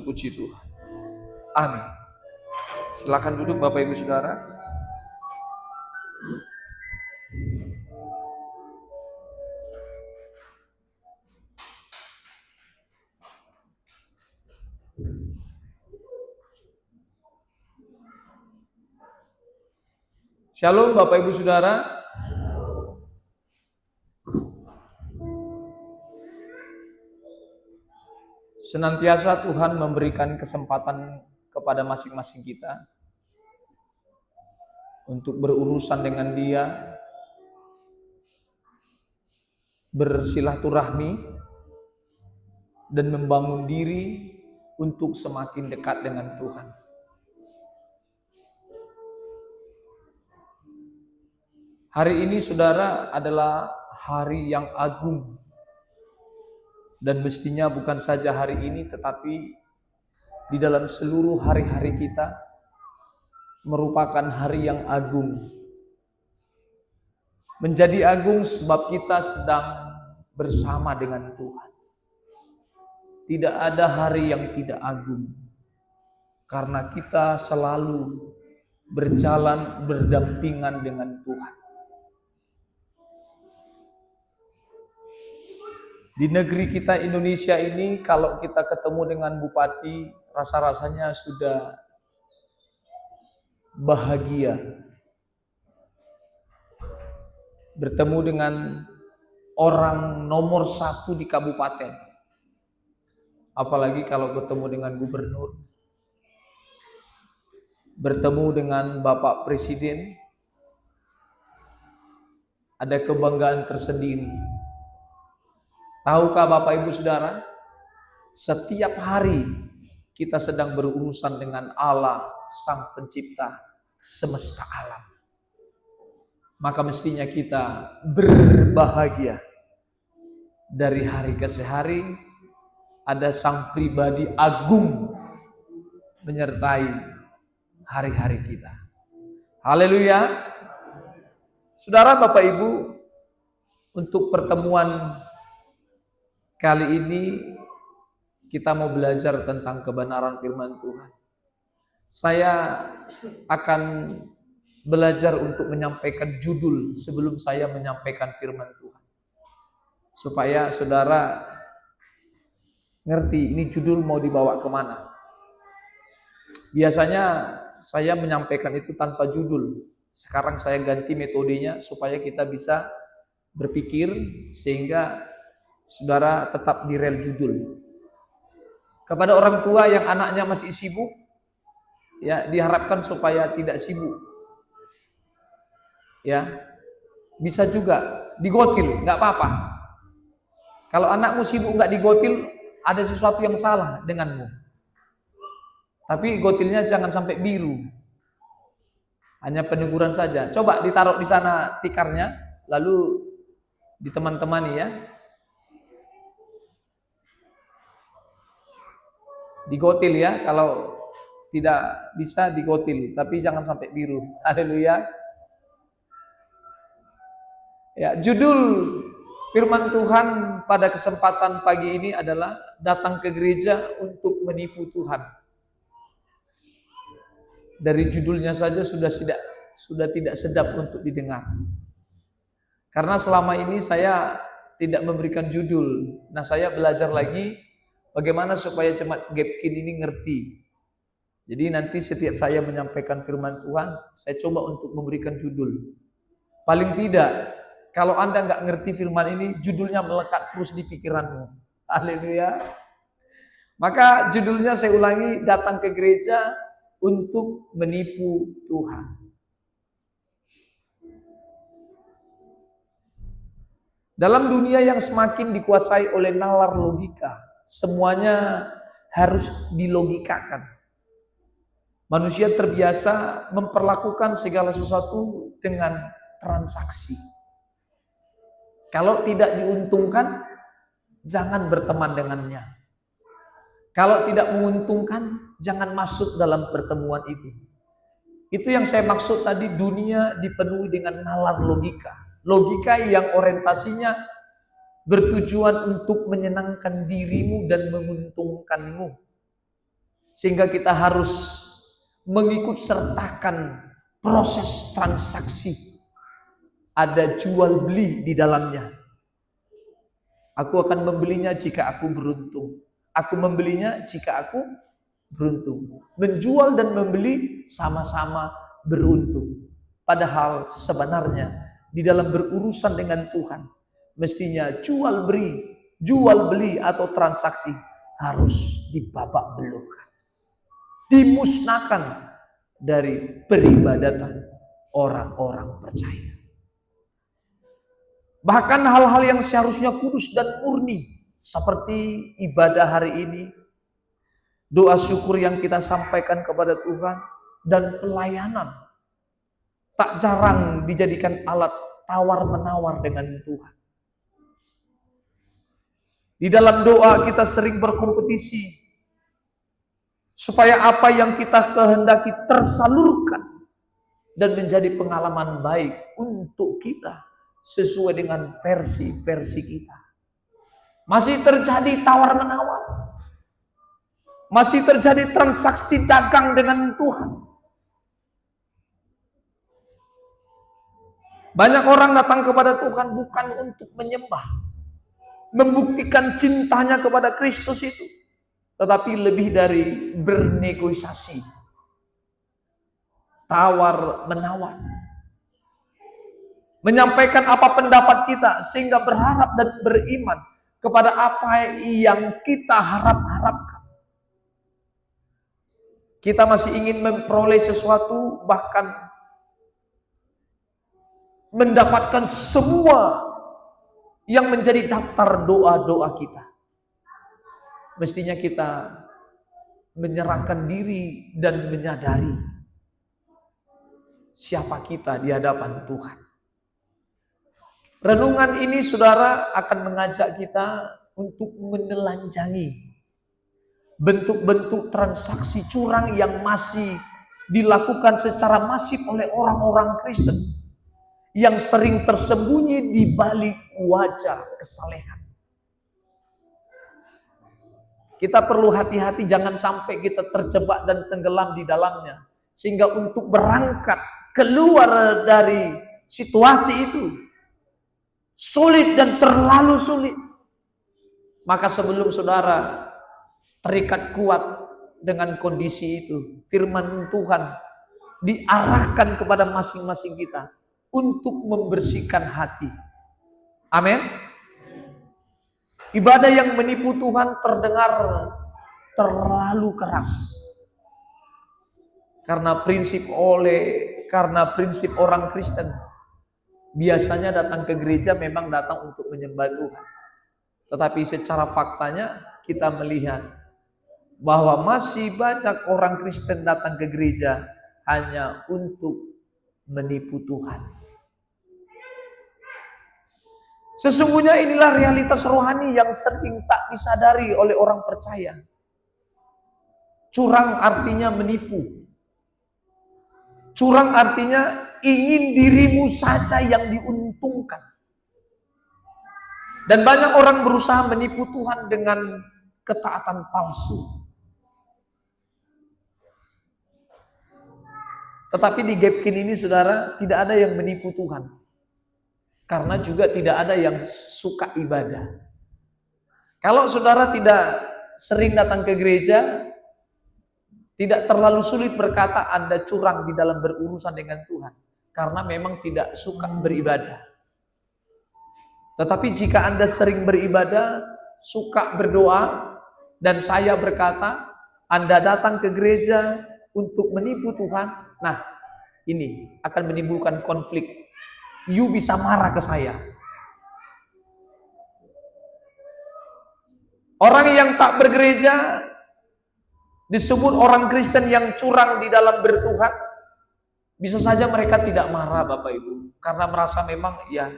puji Tuhan. Amin. Silakan duduk Bapak Ibu Saudara. Shalom Bapak Ibu Saudara. Senantiasa Tuhan memberikan kesempatan kepada masing-masing kita untuk berurusan dengan Dia, bersilaturahmi, dan membangun diri untuk semakin dekat dengan Tuhan. Hari ini saudara adalah hari yang agung. Dan mestinya bukan saja hari ini, tetapi di dalam seluruh hari-hari kita merupakan hari yang agung. Menjadi agung sebab kita sedang bersama dengan Tuhan. Tidak ada hari yang tidak agung, karena kita selalu berjalan berdampingan dengan Tuhan. Di negeri kita Indonesia ini, kalau kita ketemu dengan bupati, rasa-rasanya sudah bahagia. Bertemu dengan orang nomor 1 di kabupaten. Apalagi kalau bertemu dengan gubernur. Bertemu dengan Bapak Presiden. Ada kebanggaan tersendiri. Tahukah Bapak Ibu Saudara, setiap hari kita sedang berurusan dengan Allah, Sang Pencipta semesta alam. Maka mestinya kita berbahagia. Dari hari ke hari ada Sang Pribadi Agung menyertai hari-hari kita. Haleluya. Saudara, Bapak Ibu, untuk pertemuan kali ini kita mau belajar tentang kebenaran firman Tuhan. Saya akan belajar untuk menyampaikan judul sebelum saya menyampaikan firman Tuhan. Supaya saudara ngerti ini judul mau dibawa kemana. Biasanya saya menyampaikan itu tanpa judul. Sekarang saya ganti metodenya supaya kita bisa berpikir sehingga saudara tetap di rel judul. Kepada orang tua yang anaknya masih sibuk, ya diharapkan supaya tidak sibuk. Ya, bisa juga digotil, nggak apa-apa. Kalau anakmu sibuk nggak digotil, ada sesuatu yang salah denganmu. Tapi gotilnya jangan sampai biru. Hanya peneguran saja. Coba ditaruh di sana tikarnya, lalu diteman-temani ya. Digotil ya, kalau tidak bisa digotil, tapi jangan sampai biru. Haleluya. Ya, judul firman Tuhan pada kesempatan pagi ini adalah datang ke gereja untuk menipu Tuhan. Dari judulnya saja sudah tidak sedap untuk didengar. Karena selama ini saya tidak memberikan judul. Nah, saya belajar lagi bagaimana supaya jemaat Gapkin ini ngerti. Jadi nanti setiap saya menyampaikan firman Tuhan, saya coba untuk memberikan judul. Paling tidak, kalau Anda nggak ngerti firman ini, judulnya melekat terus di pikiranmu. Haleluya. Maka judulnya saya ulangi, datang ke gereja untuk menipu Tuhan. Dalam dunia yang semakin dikuasai oleh nalar logika, semuanya harus dilogikakan. Manusia terbiasa memperlakukan segala sesuatu dengan transaksi. Kalau tidak diuntungkan, jangan berteman dengannya. Kalau tidak menguntungkan, jangan masuk dalam pertemuan itu. Itu yang saya maksud tadi, dunia dipenuhi dengan nalar logika. Logika yang orientasinya bertujuan untuk menyenangkan dirimu dan menguntungkanmu. sehingga kita harus mengikut sertakan proses transaksi. Ada jual beli di dalamnya. Aku akan membelinya jika aku beruntung. Aku membelinya jika aku beruntung. Menjual dan membeli sama-sama beruntung. Padahal sebenarnya di dalam berurusan dengan Tuhan, mestinya jual beli atau transaksi harus dibabak belurkan, dimusnahkan dari peribadatan orang-orang percaya. Bahkan hal-hal yang seharusnya kudus dan murni, seperti ibadah hari ini, doa syukur yang kita sampaikan kepada Tuhan, dan pelayanan, tak jarang dijadikan alat tawar-menawar dengan Tuhan. Di dalam doa kita sering berkompetisi, supaya apa yang kita kehendaki tersalurkan, dan menjadi pengalaman baik untuk kita, sesuai dengan versi-versi kita. Masih terjadi tawar-menawar. Masih terjadi transaksi dagang dengan Tuhan. Banyak orang datang kepada Tuhan bukan untuk menyembah, membuktikan cintanya kepada Kristus itu, tetapi lebih dari bernegosiasi, tawar-menawar, menyampaikan apa pendapat kita sehingga berharap dan beriman kepada apa yang kita harapkan. Kita masih ingin memperoleh sesuatu, bahkan mendapatkan semua yang menjadi daftar doa-doa kita. Mestinya kita menyerahkan diri dan menyadari siapa kita di hadapan Tuhan. Renungan ini, saudara, akan mengajak kita untuk menelanjangi bentuk-bentuk transaksi curang yang masih dilakukan secara masif oleh orang-orang Kristen yang sering tersembunyi di balik wajah kesalehan. Kita perlu hati-hati, jangan sampai kita terjebak dan tenggelam di dalamnya, sehingga untuk berangkat keluar dari situasi itu sulit dan terlalu sulit. Maka sebelum saudara terikat kuat dengan kondisi itu, firman Tuhan diarahkan kepada masing-masing kita untuk membersihkan hati. Amin. Ibadah yang menipu Tuhan terdengar terlalu keras. Karena prinsip orang Kristen biasanya datang ke gereja memang datang untuk menyembah Tuhan. Tetapi secara faktanya kita melihat bahwa masih banyak orang Kristen datang ke gereja hanya untuk menipu Tuhan. Sesungguhnya inilah realitas rohani yang sering tak disadari oleh orang percaya. Curang artinya menipu. Curang artinya ingin dirimu saja yang diuntungkan. Dan banyak orang berusaha menipu Tuhan dengan ketaatan palsu. Tetapi di Gapkin ini, saudara, tidak ada yang menipu Tuhan. Karena juga tidak ada yang suka ibadah. Kalau saudara tidak sering datang ke gereja, tidak terlalu sulit berkata Anda curang di dalam berurusan dengan Tuhan. Karena memang tidak suka beribadah. Tetapi jika Anda sering beribadah, suka berdoa, dan saya berkata Anda datang ke gereja untuk menipu Tuhan, nah, ini akan menimbulkan konflik. You bisa marah ke saya. Orang yang tak bergereja disebut orang Kristen yang curang di dalam bertuhan. Bisa saja mereka tidak marah, Bapak Ibu, karena merasa memang ya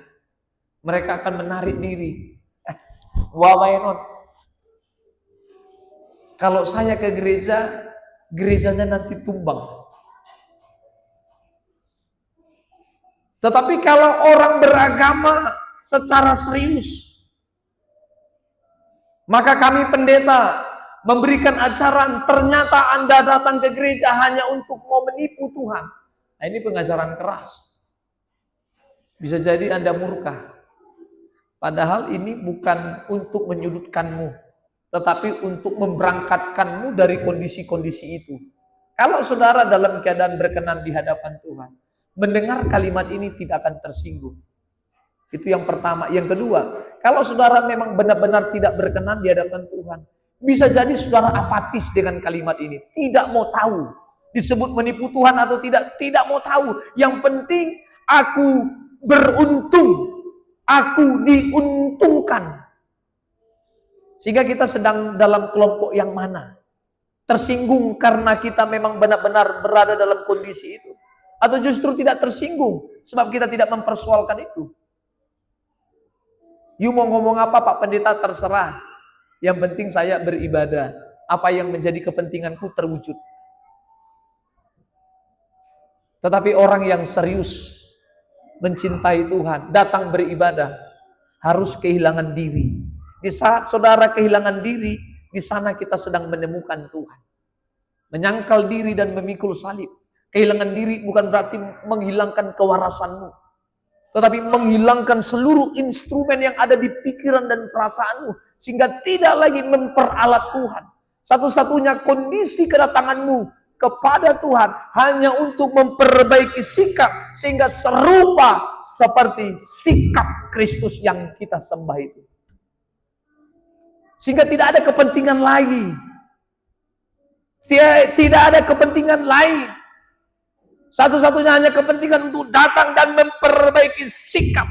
mereka akan menarik diri. Kalau saya ke gereja, gerejanya nanti tumbang. Tetapi kalau orang beragama secara serius, maka kami pendeta memberikan ajaran, ternyata Anda datang ke gereja hanya untuk mau menipu Tuhan. Nah, ini pengajaran keras. Bisa jadi Anda murka. Padahal ini bukan untuk menyudutkanmu, tetapi untuk memberangkatkanmu dari kondisi-kondisi itu. Kalau saudara dalam keadaan berkenan di hadapan Tuhan, mendengar kalimat ini tidak akan tersinggung. Itu yang pertama. Yang kedua, kalau saudara memang benar-benar tidak berkenan di hadapan Tuhan, bisa jadi saudara apatis dengan kalimat ini. Tidak mau tahu. Disebut menipu Tuhan atau tidak mau tahu. Yang penting aku beruntung. Aku diuntungkan. Sehingga kita sedang dalam kelompok yang mana? Tersinggung karena kita memang benar-benar berada dalam kondisi itu. Atau justru tidak tersinggung sebab kita tidak mempersoalkan itu. You mau ngomong apa Pak Pendeta terserah. Yang penting saya beribadah. Apa yang menjadi kepentinganku terwujud. Tetapi orang yang serius mencintai Tuhan, datang beribadah, harus kehilangan diri. Di saat saudara kehilangan diri, di sana kita sedang menemukan Tuhan. Menyangkal diri dan memikul salib. Kehilangan diri bukan berarti menghilangkan kewarasanmu. Tetapi menghilangkan seluruh instrumen yang ada di pikiran dan perasaanmu. Sehingga tidak lagi memperalat Tuhan. Satu-satunya kondisi kedatanganmu kepada Tuhan hanya untuk memperbaiki sikap. Sehingga serupa seperti sikap Kristus yang kita sembah itu. Sehingga tidak ada kepentingan lagi. Tidak ada kepentingan lain. Satu-satunya hanya kepentingan untuk datang dan memperbaiki sikap.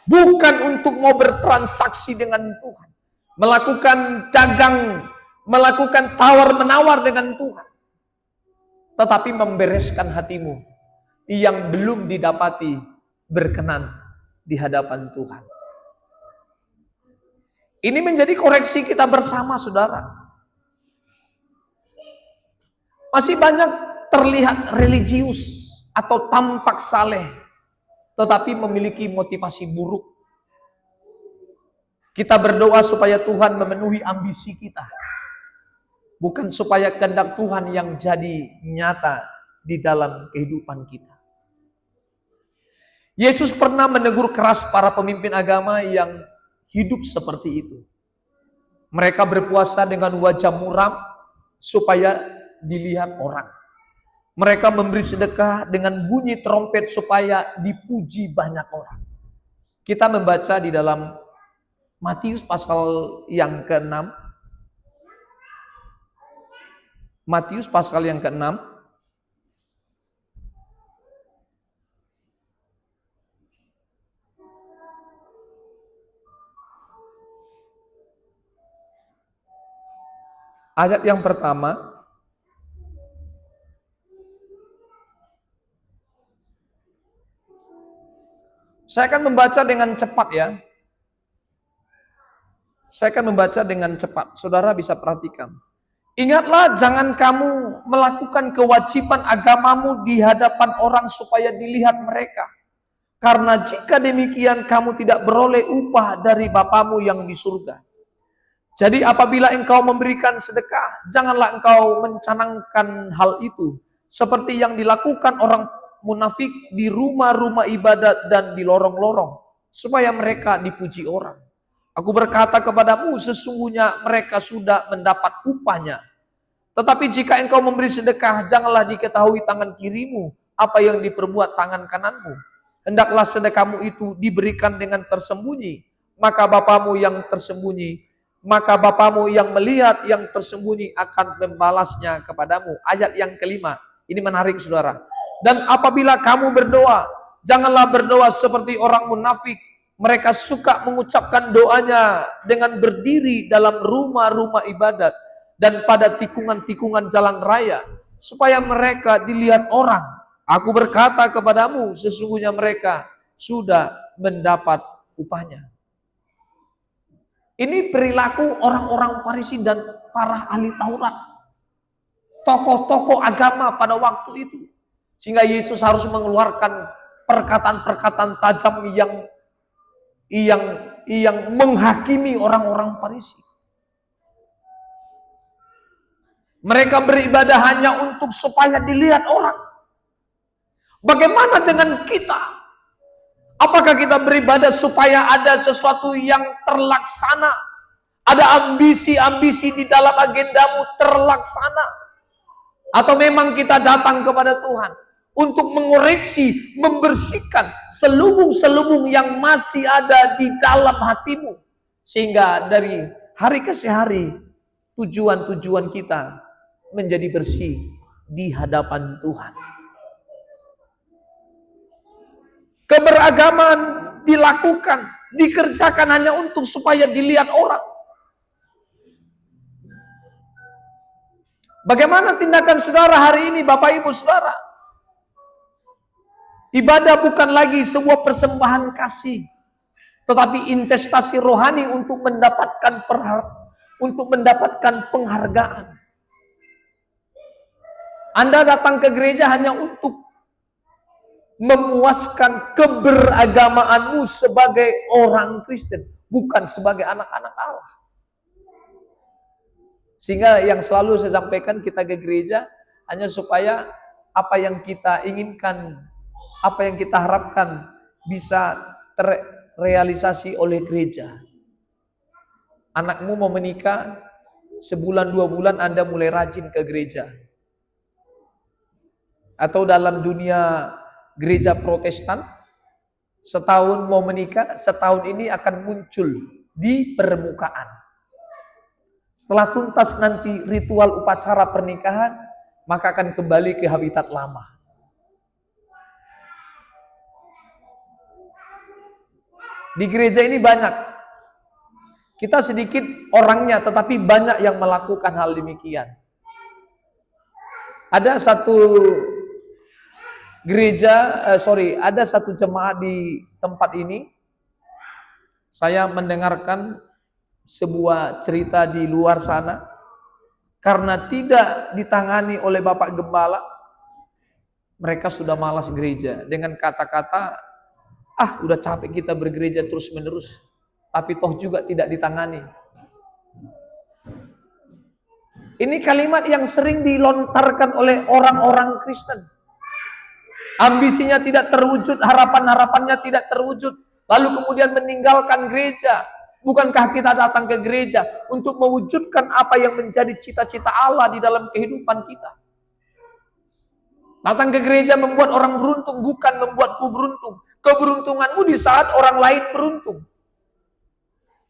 Bukan untuk mau bertransaksi dengan Tuhan. Melakukan dagang, melakukan tawar-menawar dengan Tuhan. Tetapi membereskan hatimu yang belum didapati berkenan di hadapan Tuhan. Ini menjadi koreksi kita bersama, saudara. Masih banyak terlihat religius atau tampak saleh, tetapi memiliki motivasi buruk. Kita berdoa supaya Tuhan memenuhi ambisi kita, bukan supaya kehendak Tuhan yang jadi nyata di dalam kehidupan kita. Yesus pernah menegur keras para pemimpin agama yang hidup seperti itu. Mereka berpuasa dengan wajah muram supaya dilihat orang. Mereka memberi sedekah dengan bunyi trompet supaya dipuji banyak orang. Kita membaca di dalam Matius pasal yang ke-6. Matius pasal yang ke-6. Ayat yang pertama. Saya akan membaca dengan cepat ya. Saya akan membaca dengan cepat. Saudara bisa perhatikan. Ingatlah, jangan kamu melakukan kewajiban agamamu di hadapan orang supaya dilihat mereka. Karena jika demikian kamu tidak beroleh upah dari Bapamu yang di surga. Jadi apabila engkau memberikan sedekah, janganlah engkau mencanangkan hal itu. Seperti yang dilakukan orang munafik di rumah-rumah ibadat dan di lorong-lorong, supaya mereka dipuji orang. Aku berkata kepadamu, sesungguhnya mereka sudah mendapat upahnya. Tetapi jika engkau memberi sedekah, janganlah diketahui tangan kirimu apa yang diperbuat tangan kananmu. Hendaklah sedekahmu itu diberikan dengan tersembunyi, maka Bapamu yang melihat yang tersembunyi akan membalasnya kepadamu. Ayat yang kelima, ini menarik saudara. Dan apabila kamu berdoa, janganlah berdoa seperti orang munafik. Mereka suka mengucapkan doanya dengan berdiri dalam rumah-rumah ibadat dan pada tikungan-tikungan jalan raya, supaya mereka dilihat orang. Aku berkata kepadamu, sesungguhnya mereka sudah mendapat upahnya. Ini perilaku orang-orang Farisi dan para ahli Taurat. Tokoh-tokoh agama pada waktu itu. Sehingga Yesus harus mengeluarkan perkataan-perkataan tajam yang menghakimi orang-orang Farisi. Mereka beribadah hanya untuk supaya dilihat orang. Bagaimana dengan kita? Apakah kita beribadah supaya ada sesuatu yang terlaksana? Ada ambisi-ambisi di dalam agendamu terlaksana? Atau memang kita datang kepada Tuhan untuk mengoreksi, membersihkan selubung-selubung yang masih ada di dalam hatimu, sehingga dari hari ke hari tujuan-tujuan kita menjadi bersih di hadapan Tuhan. Keberagaman dilakukan, dikerjakan hanya untuk supaya dilihat orang. Bagaimana tindakan saudara hari ini, Bapak Ibu Saudara? Ibadah bukan lagi sebuah persembahan kasih, tetapi investasi rohani untuk mendapatkan penghargaan. Anda datang ke gereja hanya untuk memuaskan keberagamaanmu sebagai orang Kristen, bukan sebagai anak-anak Allah. Sehingga yang selalu saya sampaikan, kita ke gereja hanya supaya apa yang kita inginkan, apa yang kita harapkan bisa terrealisasi oleh gereja. Anakmu mau menikah, sebulan 2 bulan Anda mulai rajin ke gereja. Atau dalam dunia gereja Protestan, setahun mau menikah, setahun ini akan muncul di permukaan. Setelah tuntas nanti ritual upacara pernikahan, maka akan kembali ke habitat lama. Di gereja ini banyak, kita sedikit orangnya, tetapi banyak yang melakukan hal demikian. Ada satu ada satu jemaat di tempat ini. Saya mendengarkan sebuah cerita di luar sana. Karena tidak ditangani oleh Bapak Gembala, mereka sudah malas gereja. Dengan kata-kata, udah capek kita bergereja terus-menerus, tapi toh juga tidak ditangani. Ini kalimat yang sering dilontarkan oleh orang-orang Kristen. Ambisinya tidak terwujud, harapan-harapannya tidak terwujud, lalu kemudian meninggalkan gereja. Bukankah kita datang ke gereja untuk mewujudkan apa yang menjadi cita-cita Allah di dalam kehidupan kita? Datang ke gereja membuat orang beruntung, bukan membuatku beruntung. Keberuntunganmu di saat orang lain beruntung.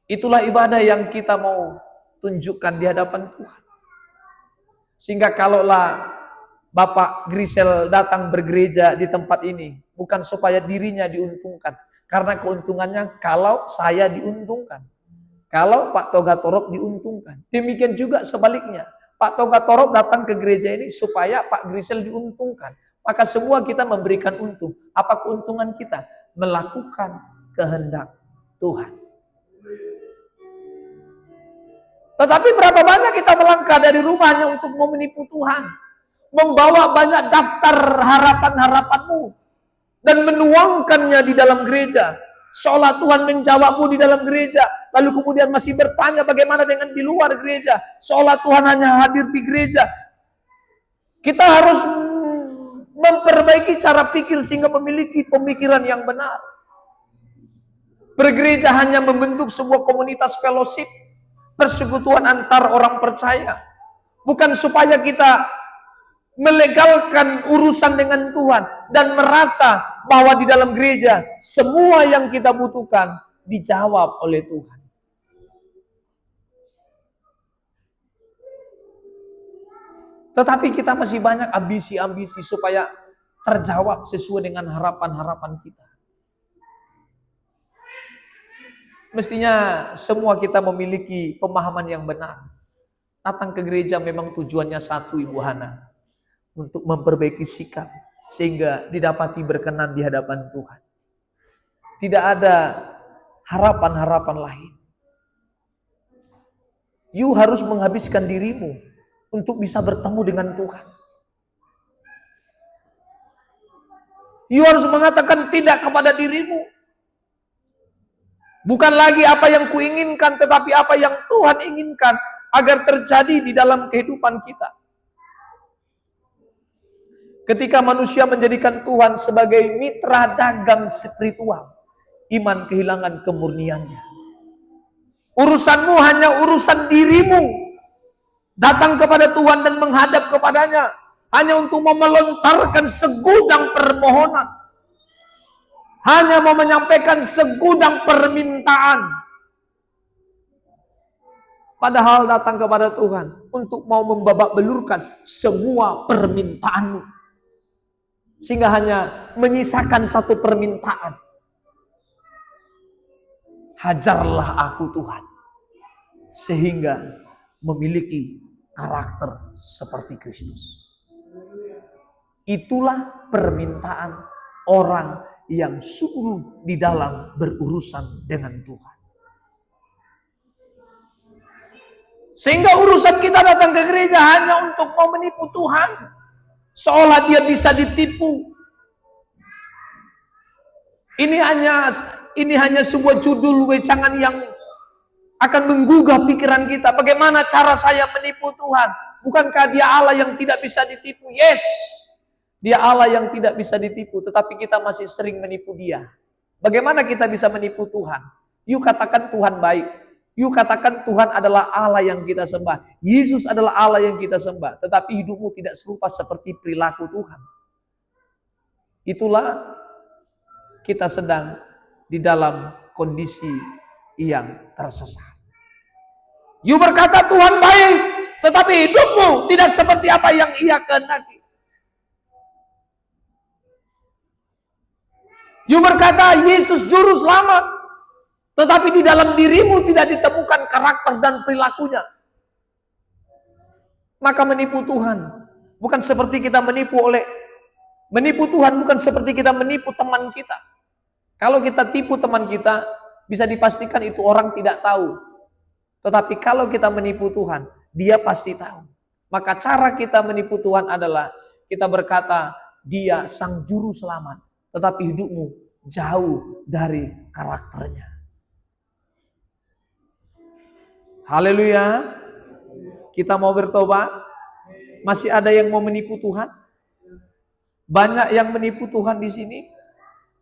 Itulah ibadah yang kita mau tunjukkan di hadapan Tuhan. Sehingga kalaulah Bapak Grisel datang bergereja di tempat ini, bukan supaya dirinya diuntungkan. Karena keuntungannya kalau saya diuntungkan. Kalau Pak Toga Torop diuntungkan. Demikian juga sebaliknya. Pak Toga Torop datang ke gereja ini supaya Pak Grisel diuntungkan. Maka semua kita memberikan untung. Apa keuntungan kita? Melakukan kehendak Tuhan. Tetapi berapa banyak kita melangkah dari rumahnya untuk mau menipu Tuhan. Membawa banyak daftar harapan-harapanmu dan menuangkannya di dalam gereja, seolah Tuhan menjawabmu di dalam gereja, lalu kemudian masih bertanya bagaimana dengan di luar gereja, seolah Tuhan hanya hadir di gereja. Kita harus memperbaiki cara pikir sehingga memiliki pemikiran yang benar. Bergereja hanya membentuk sebuah komunitas fellowship, persekutuan antar orang percaya, bukan supaya kita melegalkan urusan dengan Tuhan dan merasa bahwa di dalam gereja semua yang kita butuhkan dijawab oleh Tuhan. Tetapi kita masih banyak ambisi-ambisi supaya terjawab sesuai dengan harapan-harapan kita. Mestinya semua kita memiliki pemahaman yang benar. Datang ke gereja memang tujuannya satu, Ibu Hana. Untuk memperbaiki sikap sehingga didapati berkenan di hadapan Tuhan. Tidak ada harapan-harapan lain. You harus menghabiskan dirimu untuk bisa bertemu dengan Tuhan. You harus mengatakan tidak kepada dirimu. Bukan lagi apa yang kuinginkan, tetapi apa yang Tuhan inginkan agar terjadi di dalam kehidupan kita. Ketika manusia menjadikan Tuhan sebagai mitra dagang spiritual, iman kehilangan kemurniannya. Urusanmu hanya urusan dirimu. Datang kepada Tuhan dan menghadap kepadanya hanya untuk melontarkan segudang permohonan, hanya mau menyampaikan segudang permintaan. Padahal datang kepada Tuhan untuk mau membabak belurkan semua permintaanmu, sehingga hanya menyisakan satu permintaan. Hajarlah aku Tuhan, sehingga memiliki karakter seperti Kristus. Itulah permintaan orang yang sungguh di dalam berurusan dengan Tuhan. Sehingga urusan kita datang ke gereja hanya untuk mau menipu Tuhan, seolah dia bisa ditipu. Ini hanya sebuah judul wejangan yang akan menggugah pikiran kita. Bagaimana cara saya menipu Tuhan? Bukankah dia Allah yang tidak bisa ditipu? Yes, dia Allah yang tidak bisa ditipu, tetapi kita masih sering menipu dia. Bagaimana kita bisa menipu Tuhan? Yuk katakan Tuhan baik. Yuk katakan Tuhan adalah Allah yang kita sembah. Yesus adalah Allah yang kita sembah. Tetapi hidupmu tidak serupa seperti perilaku Tuhan. Itulah kita sedang di dalam kondisi yang tersesat. You berkata Tuhan baik, tetapi hidupmu tidak seperti apa yang Ia kehendaki. You berkata Yesus juru selamat, tetapi di dalam dirimu tidak ditemukan karakter dan perilakunya. Maka menipu Tuhan bukan seperti kita menipu Tuhan bukan seperti kita menipu teman kita. Kalau kita tipu teman kita, bisa dipastikan itu orang tidak tahu. Tetapi kalau kita menipu Tuhan, dia pasti tahu. Maka cara kita menipu Tuhan adalah kita berkata, dia sang juru selamat. Tetapi hidupmu jauh dari karakternya. Haleluya. Kita mau bertobat. Masih ada yang mau menipu Tuhan? Banyak yang menipu Tuhan di sini?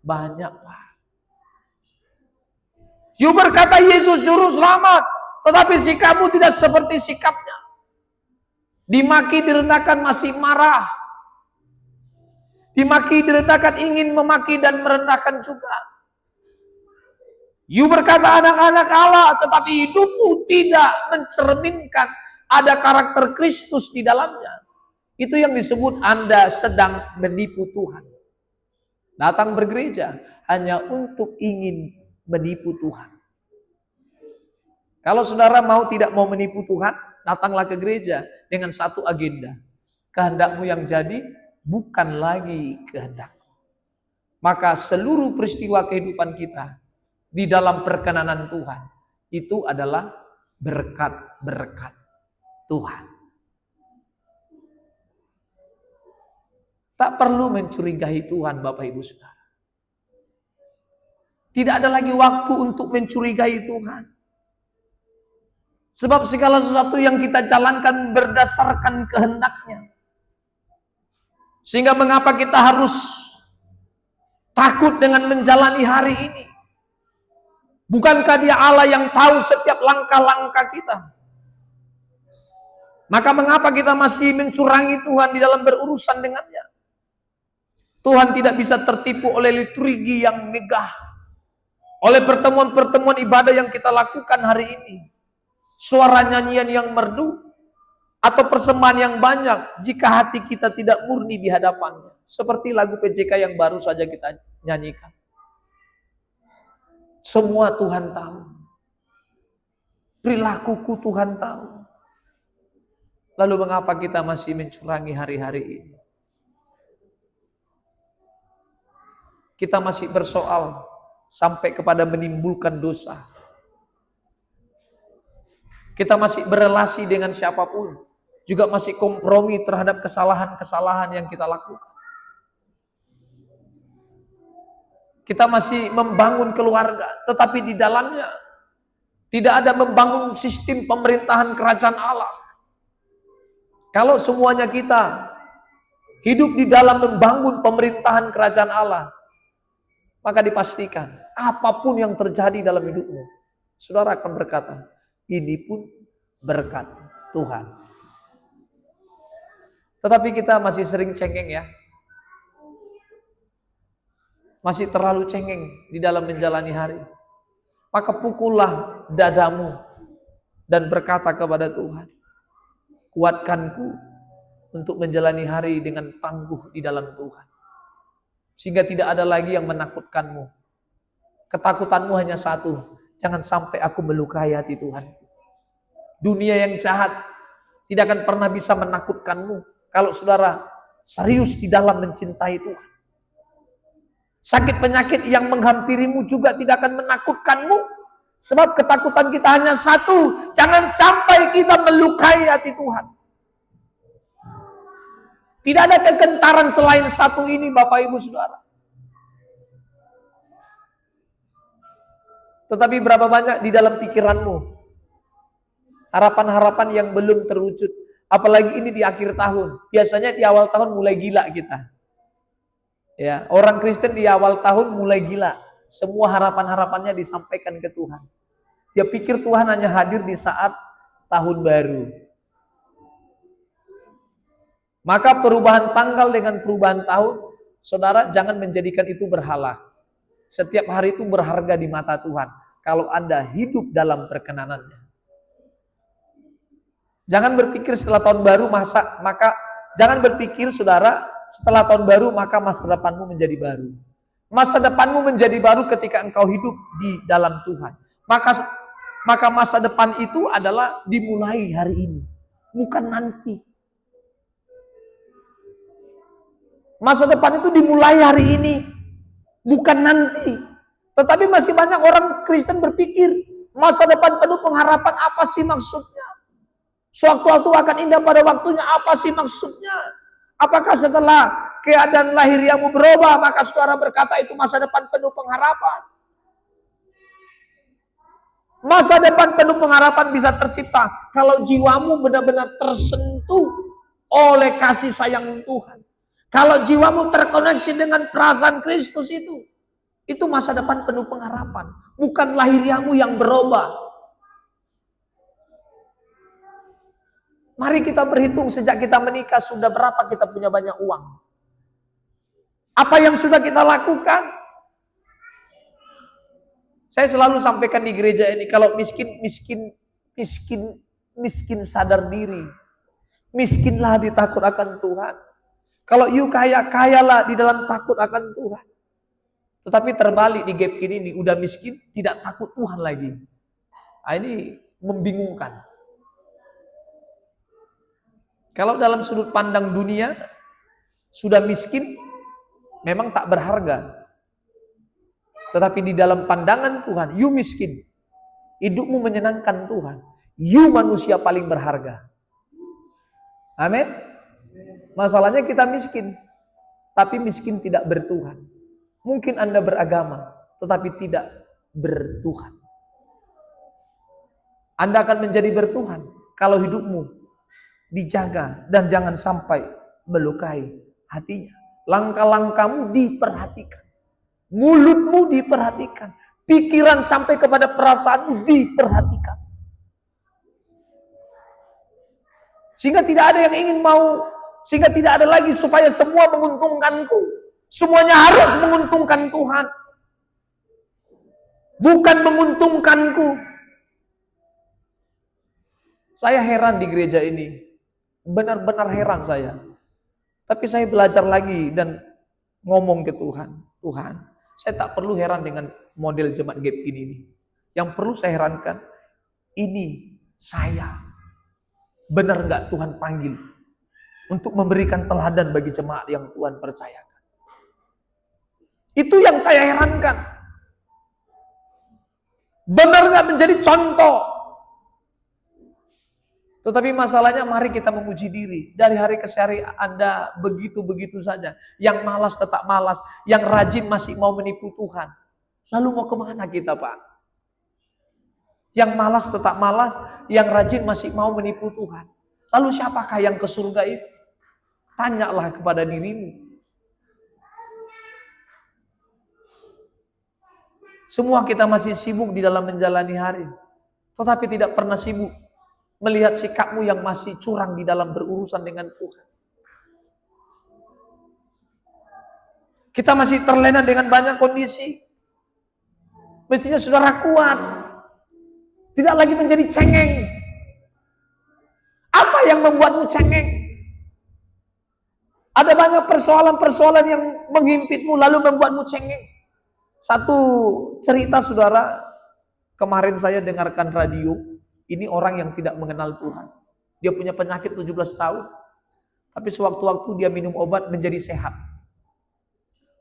Banyak, Pak. You berkata Yesus juru selamat, tetapi sikapmu tidak seperti sikapnya. Dimaki direndahkan masih marah. Dimaki direndahkan ingin memaki dan merendahkan juga. You berkata anak-anak Allah, tetapi hidupmu tidak mencerminkan ada karakter Kristus di dalamnya. Itu yang disebut Anda sedang menipu Tuhan. Datang bergereja hanya untuk ingin menipu Tuhan. Kalau saudara tidak mau menipu Tuhan, datanglah ke gereja dengan satu agenda. Kehendakmu yang jadi bukan lagi kehendakmu. Maka seluruh peristiwa kehidupan kita di dalam perkenanan Tuhan itu adalah berkat-berkat Tuhan. Tak perlu mencurigai Tuhan, Bapak Ibu Saudara. Tidak ada lagi waktu untuk mencurigai Tuhan. Sebab segala sesuatu yang kita jalankan berdasarkan kehendaknya. Sehingga mengapa kita harus takut dengan menjalani hari ini? Bukankah Dia Allah yang tahu setiap langkah-langkah kita? Maka mengapa kita masih mencurangi Tuhan di dalam berurusan dengannya? Tuhan tidak bisa tertipu oleh liturgi yang megah, oleh pertemuan-pertemuan ibadah yang kita lakukan hari ini, suara nyanyian yang merdu, atau persembahan yang banyak, jika hati kita tidak murni di hadapannya. Seperti lagu PJK yang baru saja kita nyanyikan. Semua Tuhan tahu. Perilakuku Tuhan tahu. Lalu mengapa kita masih mencurangi hari-hari ini? Kita masih bersoal sampai kepada menimbulkan dosa. Kita masih berelasi dengan siapapun. Juga masih kompromi terhadap kesalahan-kesalahan yang kita lakukan. Kita masih membangun keluarga, tetapi di dalamnya tidak ada membangun sistem pemerintahan kerajaan Allah. Kalau semuanya kita hidup di dalam membangun pemerintahan kerajaan Allah, maka dipastikan apapun yang terjadi dalam hidupmu, saudara akan berkata, ini pun berkat Tuhan. Tetapi kita masih sering cengeng ya. Masih terlalu cengeng di dalam menjalani hari. Maka pukullah dadamu dan berkata kepada Tuhan, kuatkanku untuk menjalani hari dengan tangguh di dalam Tuhan. Sehingga tidak ada lagi yang menakutkanmu. Ketakutanmu hanya satu, jangan sampai aku melukai hati Tuhan. Dunia yang jahat tidak akan pernah bisa menakutkanmu kalau saudara serius di dalam mencintai Tuhan. Sakit penyakit yang menghampirimu juga tidak akan menakutkanmu. Sebab ketakutan kita hanya satu, jangan sampai kita melukai hati Tuhan. Tidak ada kegentaran selain satu ini, Bapak Ibu Saudara. Tetapi berapa banyak di dalam pikiranmu harapan-harapan yang belum terwujud. Apalagi ini di akhir tahun. Biasanya di awal tahun mulai gila kita. Ya, orang Kristen di awal tahun mulai gila. Semua harapan-harapannya disampaikan ke Tuhan. Dia pikir Tuhan hanya hadir di saat tahun baru. Maka perubahan tanggal dengan perubahan tahun, saudara jangan menjadikan itu berhala. Setiap hari itu berharga di mata Tuhan. Kalau Anda hidup dalam perkenanannya. Jangan berpikir setelah tahun baru jangan berpikir saudara setelah tahun baru maka masa depanmu menjadi baru. Masa depanmu menjadi baru ketika engkau hidup di dalam Tuhan. Maka masa depan itu adalah dimulai hari ini, bukan nanti. Masa depan itu dimulai hari ini, bukan nanti. Tetapi masih banyak orang Kristen berpikir, masa depan penuh pengharapan, apa sih maksudnya? Sewaktu-waktu akan indah pada waktunya, apa sih maksudnya? Apakah setelah keadaan lahiriamu berubah, maka saudara berkata itu masa depan penuh pengharapan? Masa depan penuh pengharapan bisa tercipta kalau jiwamu benar-benar tersentuh oleh kasih sayang Tuhan. Kalau jiwamu terkoneksi dengan perasaan Kristus itu masa depan penuh pengharapan. Bukan lahiriamu yang berubah. Mari kita berhitung sejak kita menikah sudah berapa kita punya banyak uang. Apa yang sudah kita lakukan? Saya selalu sampaikan di gereja ini, kalau miskin sadar diri. Miskinlah di takut akan Tuhan. Kalau you kaya, kayalah di dalam takut akan Tuhan. Tetapi terbalik di gap ini, udah miskin, tidak takut Tuhan lagi. Nah, ini membingungkan. Kalau dalam sudut pandang dunia, sudah miskin, memang tak berharga. Tetapi di dalam pandangan Tuhan, you miskin. Hidupmu menyenangkan Tuhan. You manusia paling berharga. Amin. Masalahnya kita miskin. Tapi miskin tidak bertuhan. Mungkin Anda beragama, tetapi tidak bertuhan. Anda akan menjadi bertuhan kalau hidupmu dijaga dan jangan sampai melukai hatinya. Langkah-langkahmu diperhatikan. Mulutmu diperhatikan. Pikiran sampai kepada perasaanmu diperhatikan. Sehingga tidak ada yang ingin sehingga tidak ada lagi supaya semua menguntungkanku. Semuanya harus menguntungkan Tuhan. Bukan menguntungkanku. Saya heran di gereja ini. Benar-benar heran saya. Tapi saya belajar lagi dan ngomong ke Tuhan. Tuhan, saya tak perlu heran dengan model jemaat gap ini. Yang perlu saya herankan, ini saya. Benar nggak Tuhan panggil untuk memberikan teladan bagi jemaat yang Tuhan percayakan? Itu yang saya herankan. Benar nggak menjadi contoh? Tetapi masalahnya mari kita menguji diri. Dari hari ke hari Anda begitu-begitu saja. Yang malas tetap malas. Yang rajin masih mau menipu Tuhan. Lalu mau kemana kita, Pak? Yang malas tetap malas. Yang rajin masih mau menipu Tuhan. Lalu siapakah yang ke surga itu? Tanyalah kepada dirimu. Semua kita masih sibuk di dalam menjalani hari, tetapi tidak pernah sibuk melihat sikapmu yang masih curang di dalam berurusan dengan Tuhan. Kita masih terlena dengan banyak kondisi. Mestinya saudara kuat, tidak lagi menjadi cengeng. Apa yang membuatmu cengeng? Ada banyak persoalan-persoalan yang menghimpitmu lalu membuatmu cengeng. Satu cerita saudara, kemarin saya dengarkan radio, ini orang yang tidak mengenal Tuhan. Dia punya penyakit 17 tahun, tapi sewaktu-waktu dia minum obat menjadi sehat.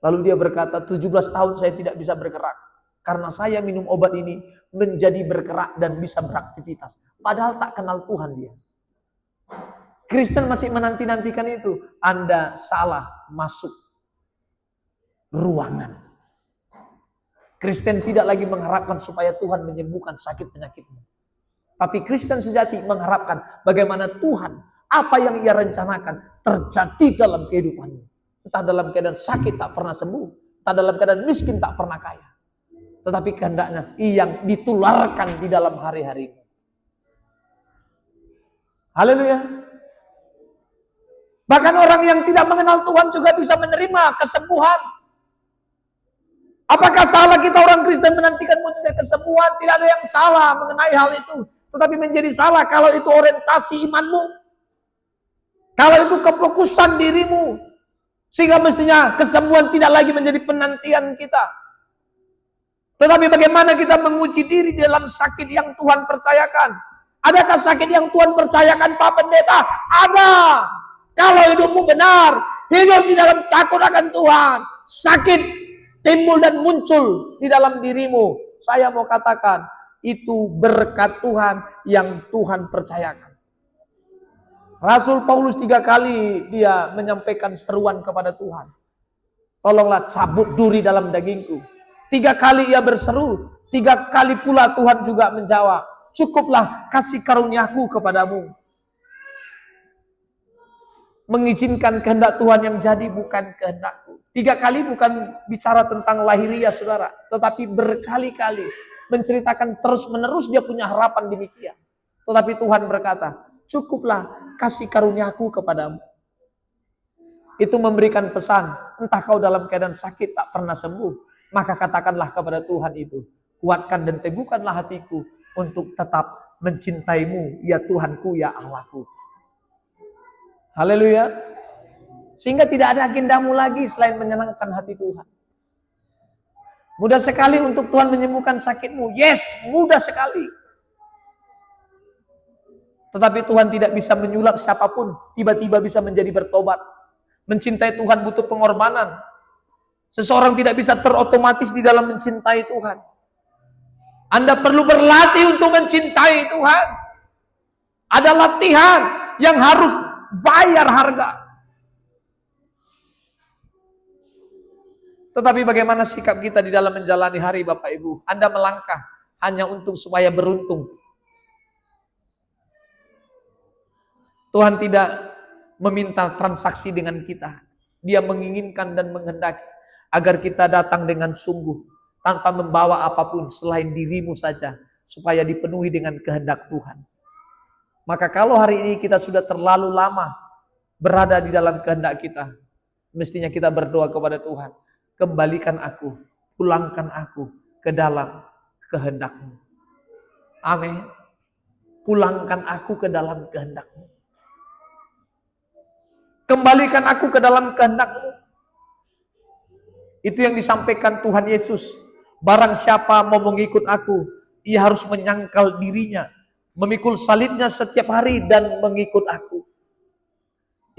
Lalu dia berkata, 17 tahun saya tidak bisa bergerak. Karena saya minum obat ini menjadi bergerak dan bisa beraktivitas. Padahal tak kenal Tuhan dia. Kristen masih menanti-nantikan itu. Anda salah masuk ruangan. Kristen tidak lagi mengharapkan supaya Tuhan menyembuhkan sakit penyakitmu. Tapi Kristen sejati mengharapkan bagaimana Tuhan, apa yang ia rencanakan terjadi dalam kehidupanmu. Entah dalam keadaan sakit tak pernah sembuh, entah dalam keadaan miskin tak pernah kaya. Tetapi kehendaknya yang ditularkan di dalam hari-harimu. Haleluya. Bahkan orang yang tidak mengenal Tuhan juga bisa menerima kesembuhan. Apakah salah kita orang Kristen menantikan mujizat kesembuhan? Tidak ada yang salah mengenai hal itu. Tetapi menjadi salah kalau itu orientasi imanmu. Kalau itu kefokusan dirimu. Sehingga mestinya kesembuhan tidak lagi menjadi penantian kita. Tetapi bagaimana kita menguji diri dalam sakit yang Tuhan percayakan? Adakah sakit yang Tuhan percayakan Pak Pendeta? Ada. Kalau hidupmu benar, hidup di dalam takut akan Tuhan, sakit timbul dan muncul di dalam dirimu. Saya mau katakan, itu berkat Tuhan yang Tuhan percayakan. Rasul Paulus 3 kali dia menyampaikan seruan kepada Tuhan. Tolonglah cabut duri dalam dagingku. 3 kali ia berseru, 3 kali pula Tuhan juga menjawab. Cukuplah kasih karuniaku kepadamu. Mengizinkan kehendak Tuhan yang jadi bukan kehendakku. 3 kali bukan bicara tentang lahiriah saudara, tetapi berkali-kali menceritakan terus menerus dia punya harapan demikian. Tetapi Tuhan berkata, cukuplah kasih karuniaku kepadamu. Itu memberikan pesan, entah kau dalam keadaan sakit tak pernah sembuh, maka katakanlah kepada Tuhan itu, kuatkan dan teguhkanlah hatiku untuk tetap mencintaimu, ya Tuhanku, ya Allahku. Haleluya. Sehingga tidak ada agendamu lagi selain menyenangkan hati Tuhan. Mudah sekali untuk Tuhan menyembuhkan sakitmu. Yes, mudah sekali. Tetapi Tuhan tidak bisa menyulap siapapun tiba-tiba bisa menjadi bertobat. Mencintai Tuhan butuh pengorbanan. Seseorang tidak bisa terotomatis di dalam mencintai Tuhan. Anda perlu berlatih untuk mencintai Tuhan. Ada latihan yang harus bayar harga. Tetapi bagaimana sikap kita di dalam menjalani hari Bapak Ibu? Anda melangkah hanya untuk supaya beruntung. Tuhan tidak meminta transaksi dengan kita. Dia menginginkan dan menghendaki agar kita datang dengan sungguh, tanpa membawa apapun selain dirimu saja, supaya dipenuhi dengan kehendak Tuhan. Maka kalau hari ini kita sudah terlalu lama berada di dalam kehendak kita, mestinya kita berdoa kepada Tuhan, kembalikan aku, pulangkan aku ke dalam kehendak-Mu. Amin. Pulangkan aku ke dalam kehendak-Mu. Kembalikan aku ke dalam kehendak-Mu. Itu yang disampaikan Tuhan Yesus. Barang siapa mau mengikut aku, ia harus menyangkal dirinya, memikul salibnya setiap hari dan mengikut aku.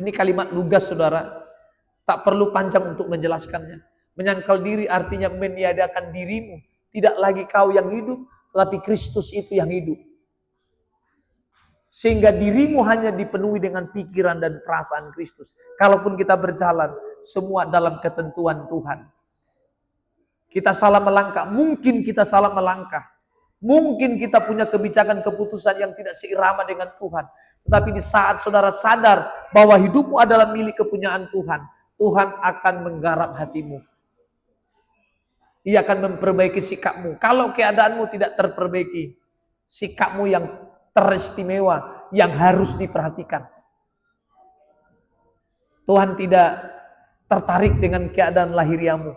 Ini kalimat lugas saudara. Tak perlu panjang untuk menjelaskannya. Menyangkal diri artinya meniadakan dirimu. Tidak lagi kau yang hidup, tetapi Kristus itu yang hidup. Sehingga dirimu hanya dipenuhi dengan pikiran dan perasaan Kristus. Kalaupun kita berjalan, semua dalam ketentuan Tuhan. Kita salah melangkah, mungkin kita salah melangkah. Mungkin kita punya kebijakan keputusan yang tidak seirama dengan Tuhan. Tetapi di saat saudara sadar bahwa hidupmu adalah milik kepunyaan Tuhan, Tuhan akan menggarap hatimu. Ia akan memperbaiki sikapmu. Kalau keadaanmu tidak terperbaiki, sikapmu yang teristimewa, yang harus diperhatikan. Tuhan tidak tertarik dengan keadaan lahiriamu.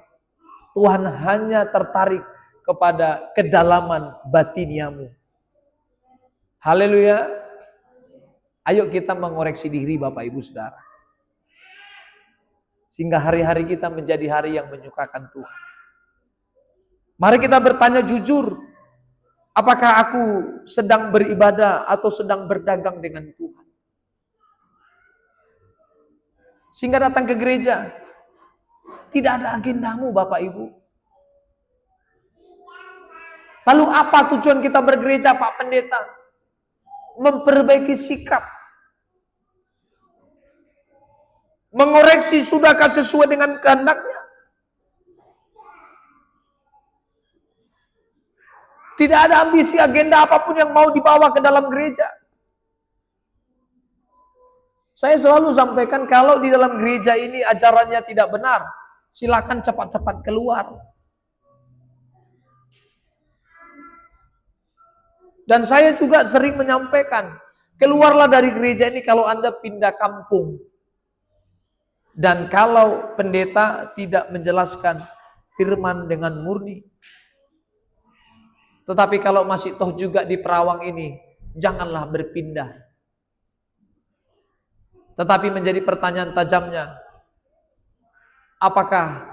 Tuhan hanya tertarik kepada kedalaman batiniamu. Haleluya. Ayo kita mengoreksi diri Bapak Ibu Saudara. Sehingga hari-hari kita menjadi hari yang menyukakan Tuhan. Mari kita bertanya jujur. Apakah aku sedang beribadah atau sedang berdagang dengan Tuhan? Sehingga datang ke gereja. Tidak ada agendamu Bapak Ibu. Lalu apa tujuan kita bergereja Pak Pendeta? Memperbaiki sikap. Mengoreksi sudahkah sesuai dengan kehendaknya. Tidak ada ambisi agenda apapun yang mau dibawa ke dalam gereja. Saya selalu sampaikan kalau di dalam gereja ini ajarannya tidak benar, silakan cepat-cepat keluar. Dan saya juga sering menyampaikan, keluarlah dari gereja ini kalau Anda pindah kampung. Dan kalau pendeta tidak menjelaskan firman dengan murni. Tetapi kalau masih toh juga di Perawang ini, janganlah berpindah. Tetapi menjadi pertanyaan tajamnya, apakah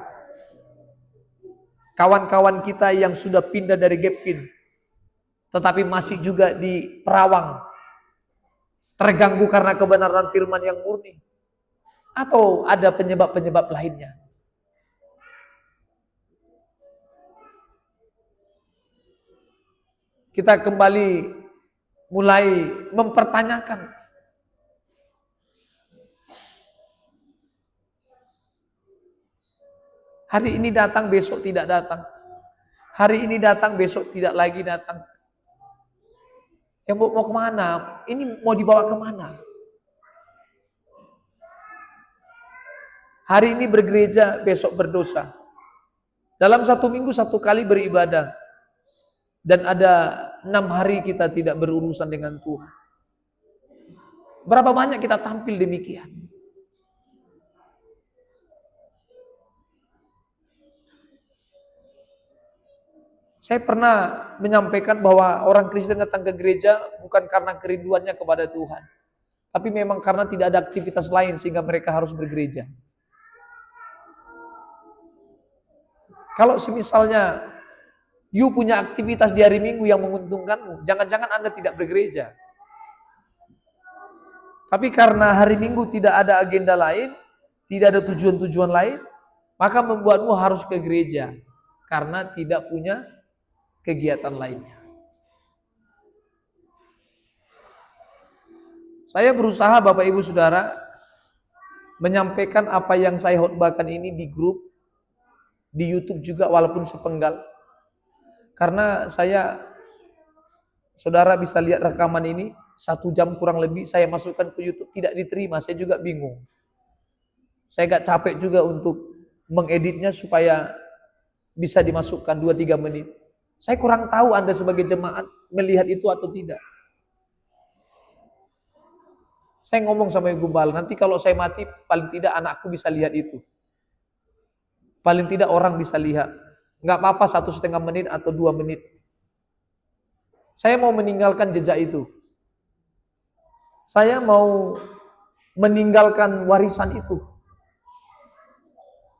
kawan-kawan kita yang sudah pindah dari Gapkin, tetapi masih juga di Perawang, terganggu karena kebenaran firman yang murni? Atau ada penyebab-penyebab lainnya? Kita kembali mulai mempertanyakan. Hari ini datang, besok tidak datang. Hari ini datang, besok tidak lagi datang. Yang mau kemana? Ini mau dibawa kemana? Hari ini bergereja, besok berdosa. Dalam satu minggu satu kali beribadah. Dan ada 6 hari kita tidak berurusan dengan Tuhan. Berapa banyak kita tampil demikian? Saya pernah menyampaikan bahwa orang Kristen datang ke gereja bukan karena kerinduannya kepada Tuhan. Tapi memang karena tidak ada aktivitas lain sehingga mereka harus bergereja. Kalau misalnya you punya aktivitas di hari Minggu yang menguntungkanmu, jangan-jangan Anda tidak bergereja. Tapi karena hari Minggu tidak ada agenda lain, tidak ada tujuan-tujuan lain, maka membuatmu harus ke gereja. Karena tidak punya kegiatan lainnya. Saya berusaha Bapak Ibu Saudara menyampaikan apa yang saya khotbahkan ini di grup, di YouTube juga walaupun sepenggal. Karena saudara bisa lihat rekaman ini, 1 jam kurang lebih saya masukkan ke YouTube, tidak diterima, saya juga bingung. Saya gak capek juga untuk mengeditnya supaya bisa dimasukkan 2-3 menit. Saya kurang tahu Anda sebagai jemaat melihat itu atau tidak. Saya ngomong sama Ibu Bal, nanti kalau saya mati paling tidak anakku bisa lihat itu. Paling tidak orang bisa lihat. Nggak apa-apa 1,5 menit atau 2 menit. Saya mau meninggalkan jejak itu. Saya mau meninggalkan warisan itu.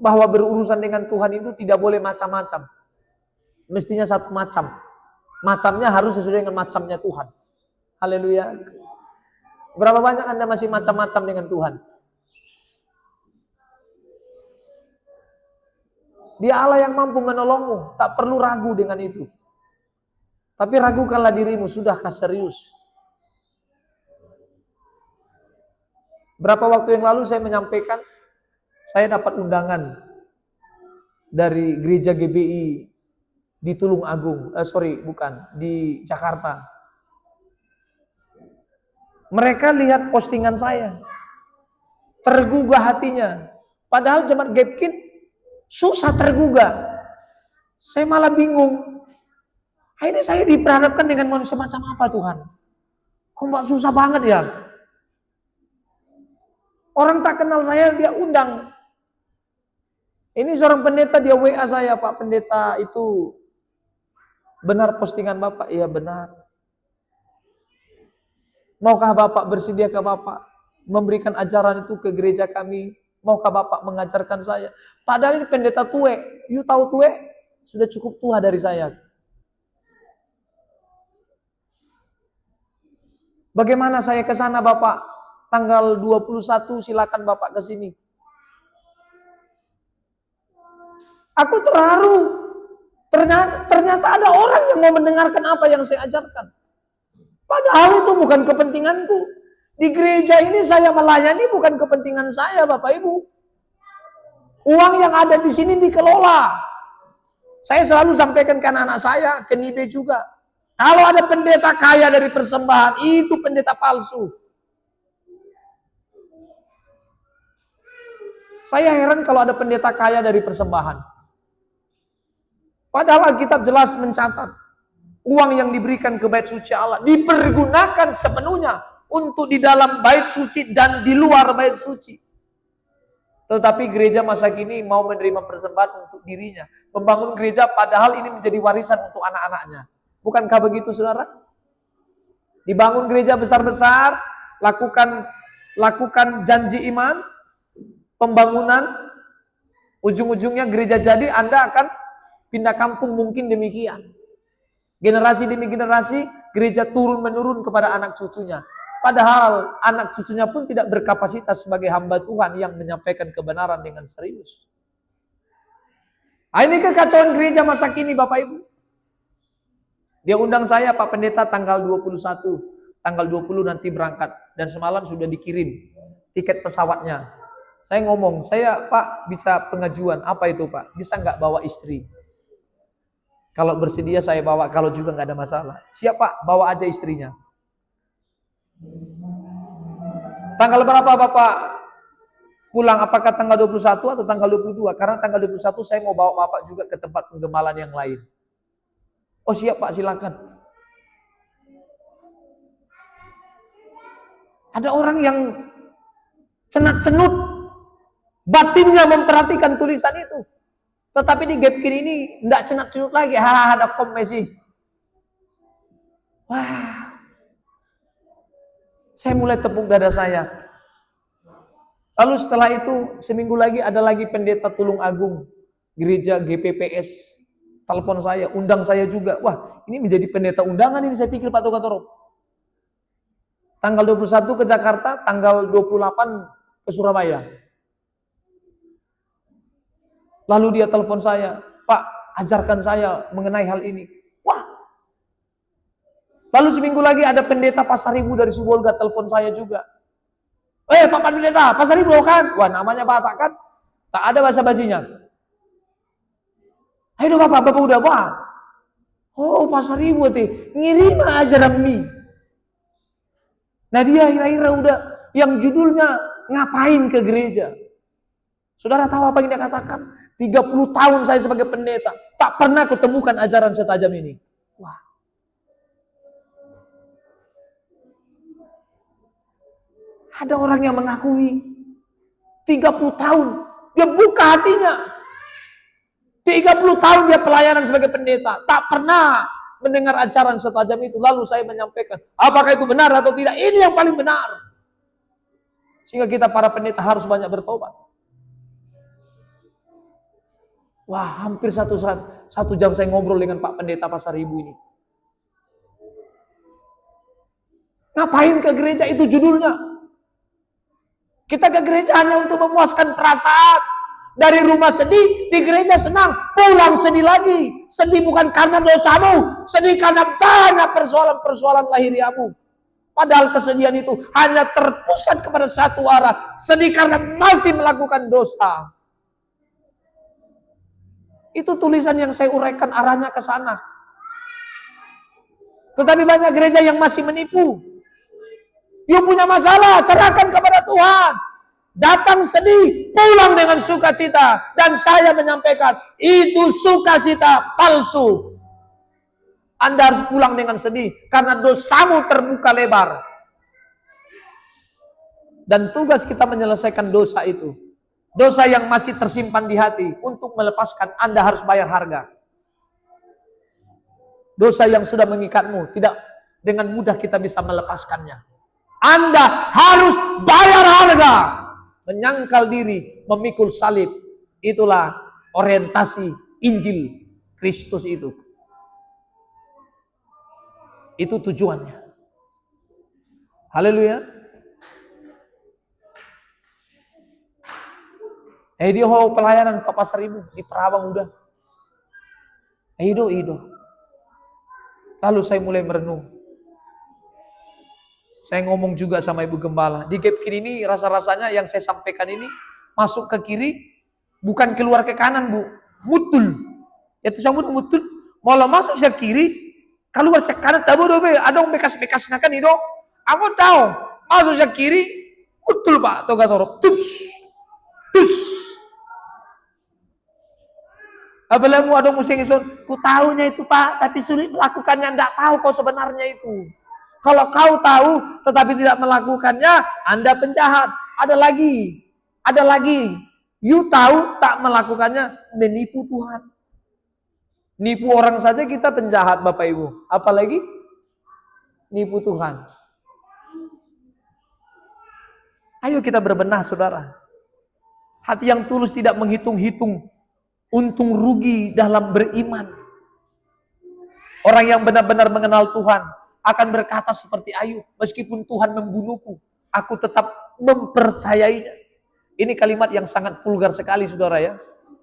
Bahwa berurusan dengan Tuhan itu tidak boleh macam-macam. Mestinya satu macam. Macamnya harus sesuai dengan macamnya Tuhan. Haleluya. Berapa banyak Anda masih macam-macam dengan Tuhan? Dia Allah yang mampu menolongmu, tak perlu ragu dengan itu. Tapi ragukanlah dirimu, sudahkah serius? Berapa waktu yang lalu saya menyampaikan, saya dapat undangan dari gereja GBI di Tulung Agung, di Jakarta. Mereka lihat postingan saya, tergugah hatinya. Padahal jemaat Gapkin susah tergugah. Saya malah bingung. Ini saya diperhadapkan dengan manusia macam apa Tuhan? Kok mbak susah banget ya? Orang tak kenal saya dia undang. Ini seorang pendeta dia WA saya, Pak Pendeta itu benar postingan Bapak? Iya benar. Maukah Bapak bersediakah Bapak memberikan ajaran itu ke gereja kami? Maukah Bapak mengajarkan saya? Padahal ini pendeta tue. You tahu tue? Sudah cukup tua dari saya. Bagaimana saya ke sana Bapak? Tanggal 21 silakan Bapak ke sini. Aku terharu. Ternyata ada orang yang mau mendengarkan apa yang saya ajarkan. Padahal itu bukan kepentinganku. Di gereja ini saya melayani bukan kepentingan saya, Bapak Ibu. Uang yang ada di sini dikelola. Saya selalu sampaikan ke anak-anak saya, ke Nibe juga. Kalau ada pendeta kaya dari persembahan, itu pendeta palsu. Saya heran kalau ada pendeta kaya dari persembahan. Padahal Alkitab jelas mencatat, uang yang diberikan ke bait suci Allah dipergunakan sepenuhnya untuk di dalam bait suci dan di luar bait suci. Tetapi gereja masa kini mau menerima persembahan untuk dirinya, membangun gereja padahal ini menjadi warisan untuk anak-anaknya. Bukankah begitu saudara? Dibangun gereja besar-besar, lakukan janji iman, pembangunan, ujung-ujungnya gereja jadi Anda akan pindah kampung mungkin demikian. Generasi demi generasi, gereja turun-menurun kepada anak cucunya. Padahal anak cucunya pun tidak berkapasitas sebagai hamba Tuhan yang menyampaikan kebenaran dengan serius. Ini kekacauan gereja masa kini Bapak Ibu. Dia undang saya Pak Pendeta tanggal 21. Tanggal 20 nanti berangkat. Dan semalam sudah dikirim tiket pesawatnya. Saya ngomong, saya Pak bisa pengajuan. Apa itu Pak? Bisa nggak bawa istri? Kalau bersedia saya bawa, kalau juga nggak ada masalah. Siap Pak, bawa aja istrinya. Tanggal berapa Bapak pulang? Apakah tanggal 21 atau tanggal 22? Karena tanggal 21 saya mau bawa Bapak juga ke tempat penggemalan yang lain. Oh siap Pak, silakan. Ada orang yang cenat-cenut, batinnya memperhatikan tulisan itu. Tetapi di Gapkin ini tidak cenat-cenut lagi. Ada komesi. Wah. Saya mulai tepuk dada saya. Lalu setelah itu seminggu lagi ada lagi pendeta Tulung Agung. Gereja GPPS. Telepon saya, undang saya juga. Wah ini menjadi pendeta undangan ini saya pikir Pak Tokatoro. Tanggal 21 ke Jakarta, tanggal 28 ke Surabaya. Lalu dia telepon saya, Pak, ajarkan saya mengenai hal ini. Wah. Lalu seminggu lagi ada pendeta Pasaribu dari Sibolga telepon saya juga. Pak Pendeta, Pasaribu kan? Wah, namanya Batak kan? Tak ada basa-basinya. Ayo Bapak udah Pak. Oh, Pasaribu teh, ngirim ajaran mi. Nah dia akhir-akhir udah yang judulnya ngapain ke gereja. Saudara tahu apa yang dia katakan? 30 tahun saya sebagai pendeta, tak pernah kutemukan ajaran setajam ini. Wah. Ada orang yang mengakui 30 tahun dia buka hatinya. 30 tahun dia pelayanan sebagai pendeta, tak pernah mendengar ajaran setajam itu. Lalu saya menyampaikan, apakah itu benar atau tidak? Ini yang paling benar. Sehingga kita para pendeta harus banyak bertobat. Wah, hampir satu jam saya ngobrol dengan Pak Pendeta Pasaribu ini. Ngapain ke gereja itu judulnya? Kita ke gereja hanya untuk memuaskan perasaan. Dari rumah sedih, di gereja senang. Pulang sedih lagi. Sedih bukan karena dosamu. Sedih karena banyak persoalan-persoalan lahiriamu. Padahal kesedihan itu hanya terpusat kepada satu arah. Sedih karena masih melakukan dosa. Itu tulisan yang saya uraikan arahnya ke sana. Tetapi banyak gereja yang masih menipu. You punya masalah, serahkan kepada Tuhan. Datang sedih, pulang dengan sukacita. Dan saya menyampaikan, itu sukacita palsu. Anda harus pulang dengan sedih, karena dosamu terbuka lebar. Dan tugas kita menyelesaikan dosa itu. Dosa yang masih tersimpan di hati. Untuk melepaskan, Anda harus bayar harga. Dosa yang sudah mengikatmu, tidak dengan mudah kita bisa melepaskannya. Anda harus bayar harga. Menyangkal diri, memikul salib. Itulah orientasi Injil Kristus itu. Itu tujuannya. Haleluya. Dia mau pelayanan ke Pasar Ibu di Perawang udah. Ido. Lalu saya mulai merenung. Saya ngomong juga sama Ibu Gembala. Di gap kiri ini rasa-rasanya yang saya sampaikan ini masuk ke kiri, bukan keluar ke kanan, Bu. Mutul. Itu sama mutul. Malah masuk ke kiri, keluar ke kanan, tahu be, ada bekas-bekas nakan itu. Aku tahu. Masuk ke kiri, mutul Pak. Toga torok. Tus. Apalagi ada musim isun, ku tahunya itu Pak, tapi sulit melakukannya, tidak tahu kau sebenarnya itu. Kalau kau tahu, tetapi tidak melakukannya, Anda penjahat. Ada lagi. You tahu, tak melakukannya, menipu Tuhan. Nipu orang saja kita penjahat Bapak Ibu. Apalagi nipu Tuhan. Ayo kita berbenah saudara. Hati yang tulus tidak menghitung-hitung untung rugi dalam beriman. Orang yang benar-benar mengenal Tuhan akan berkata seperti Ayub, meskipun Tuhan membunuhku, aku tetap mempercayainya. Ini kalimat yang sangat vulgar sekali saudara ya.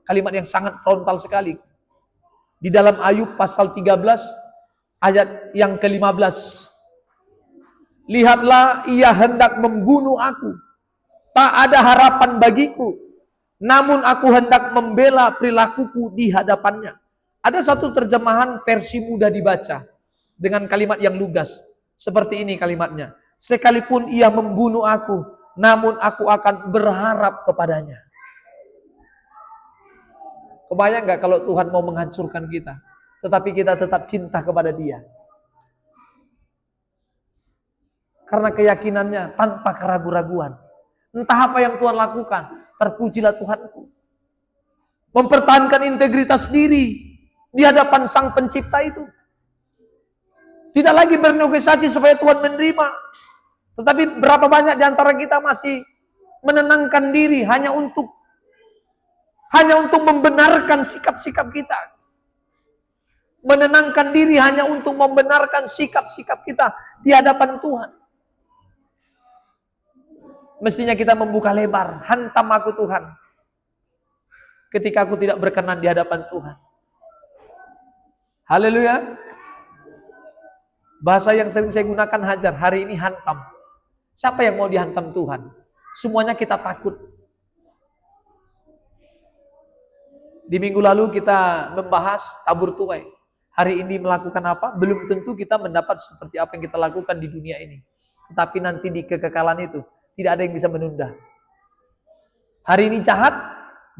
Kalimat yang sangat frontal sekali. Di dalam Ayub pasal 13 ayat yang ke-15. Lihatlah, ia hendak membunuh aku. Tak ada harapan bagiku. Namun aku hendak membela perilakuku di hadapannya. Ada satu terjemahan versi mudah dibaca dengan kalimat yang lugas. Seperti ini kalimatnya. Sekalipun ia membunuh aku, namun aku akan berharap kepadanya. Kebayang nggak kalau Tuhan mau menghancurkan kita, tetapi kita tetap cinta kepada Dia? Karena keyakinannya tanpa keraguan-raguan. Entah apa yang Tuhan lakukan, terpujilah Tuhanku. Mempertahankan integritas diri di hadapan Sang Pencipta itu. Tidak lagi bernegosiasi supaya Tuhan menerima. Tetapi berapa banyak di antara kita masih menenangkan diri hanya untuk membenarkan sikap-sikap kita. Menenangkan diri hanya untuk membenarkan sikap-sikap kita di hadapan Tuhan. Mestinya kita membuka lebar, hantam aku Tuhan. Ketika aku tidak berkenan di hadapan Tuhan. Haleluya. Bahasa yang sering saya gunakan hajar, hari ini hantam. Siapa yang mau dihantam Tuhan? Semuanya kita takut. Di minggu lalu kita membahas tabur tuai. Hari ini melakukan apa? Belum tentu kita mendapat seperti apa yang kita lakukan di dunia ini. Tetapi nanti di kekekalan itu, tidak ada yang bisa menunda. Hari ini jahat,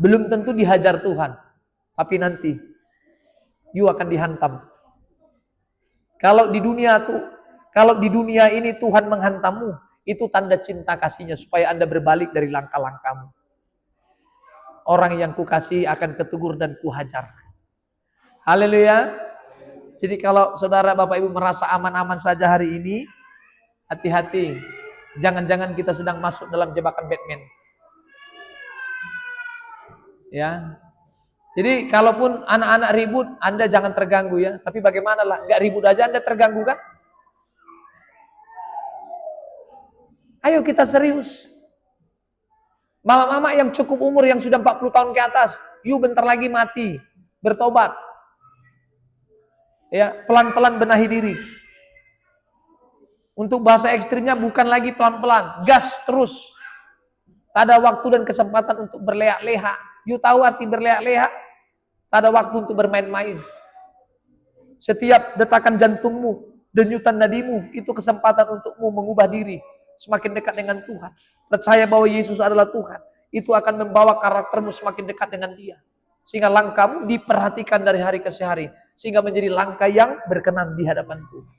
belum tentu dihajar Tuhan. Tapi nanti, you akan dihantam. Kalau di dunia ini Tuhan menghantammu, itu tanda cinta kasih-Nya supaya Anda berbalik dari langkah-langkahmu. Orang yang kukasihi akan ketegur dan kuhajar. Haleluya. Jadi kalau saudara Bapak Ibu merasa aman-aman saja hari ini, hati-hati. Jangan-jangan kita sedang masuk dalam jebakan Batman. Ya. Jadi kalaupun anak-anak ribut, Anda jangan terganggu ya. Tapi bagaimana lah, nggak ribut aja Anda terganggu kan? Ayo kita serius. Mama-mama yang cukup umur yang sudah 40 tahun ke atas, you bentar lagi mati, bertobat. Ya, pelan-pelan benahi diri. Untuk bahasa ekstrimnya bukan lagi pelan-pelan, gas terus. Tak ada waktu dan kesempatan untuk berleha-leha. You tahu arti berleha-leha? Tak ada waktu untuk bermain-main. Setiap detakan jantungmu, denyutan nadimu, itu kesempatan untukmu mengubah diri. semakin dekat dengan Tuhan. Percaya bahwa Yesus adalah Tuhan. Itu akan membawa karaktermu semakin dekat dengan Dia. Sehingga langkahmu diperhatikan dari hari ke hari. Sehingga menjadi langkah yang berkenan di hadapan Tuhan.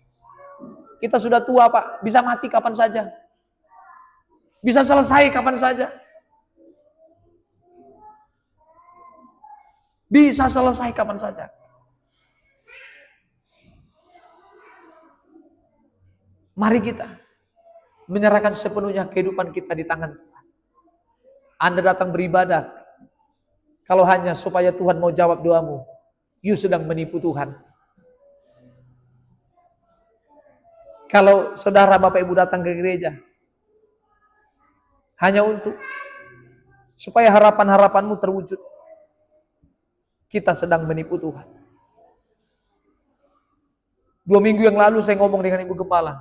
Kita sudah tua, Pak. Bisa mati kapan saja. Bisa selesai kapan saja. Bisa selesai kapan saja. Mari kita menyerahkan sepenuhnya kehidupan kita di tangan Tuhan. Anda datang beribadah, kalau hanya supaya Tuhan mau jawab doamu, you sedang menipu Tuhan. Kalau saudara Bapak Ibu datang ke gereja, hanya untuk supaya harapan-harapanmu terwujud, kita sedang menipu Tuhan. 2 minggu yang lalu saya ngomong dengan Ibu Gembala,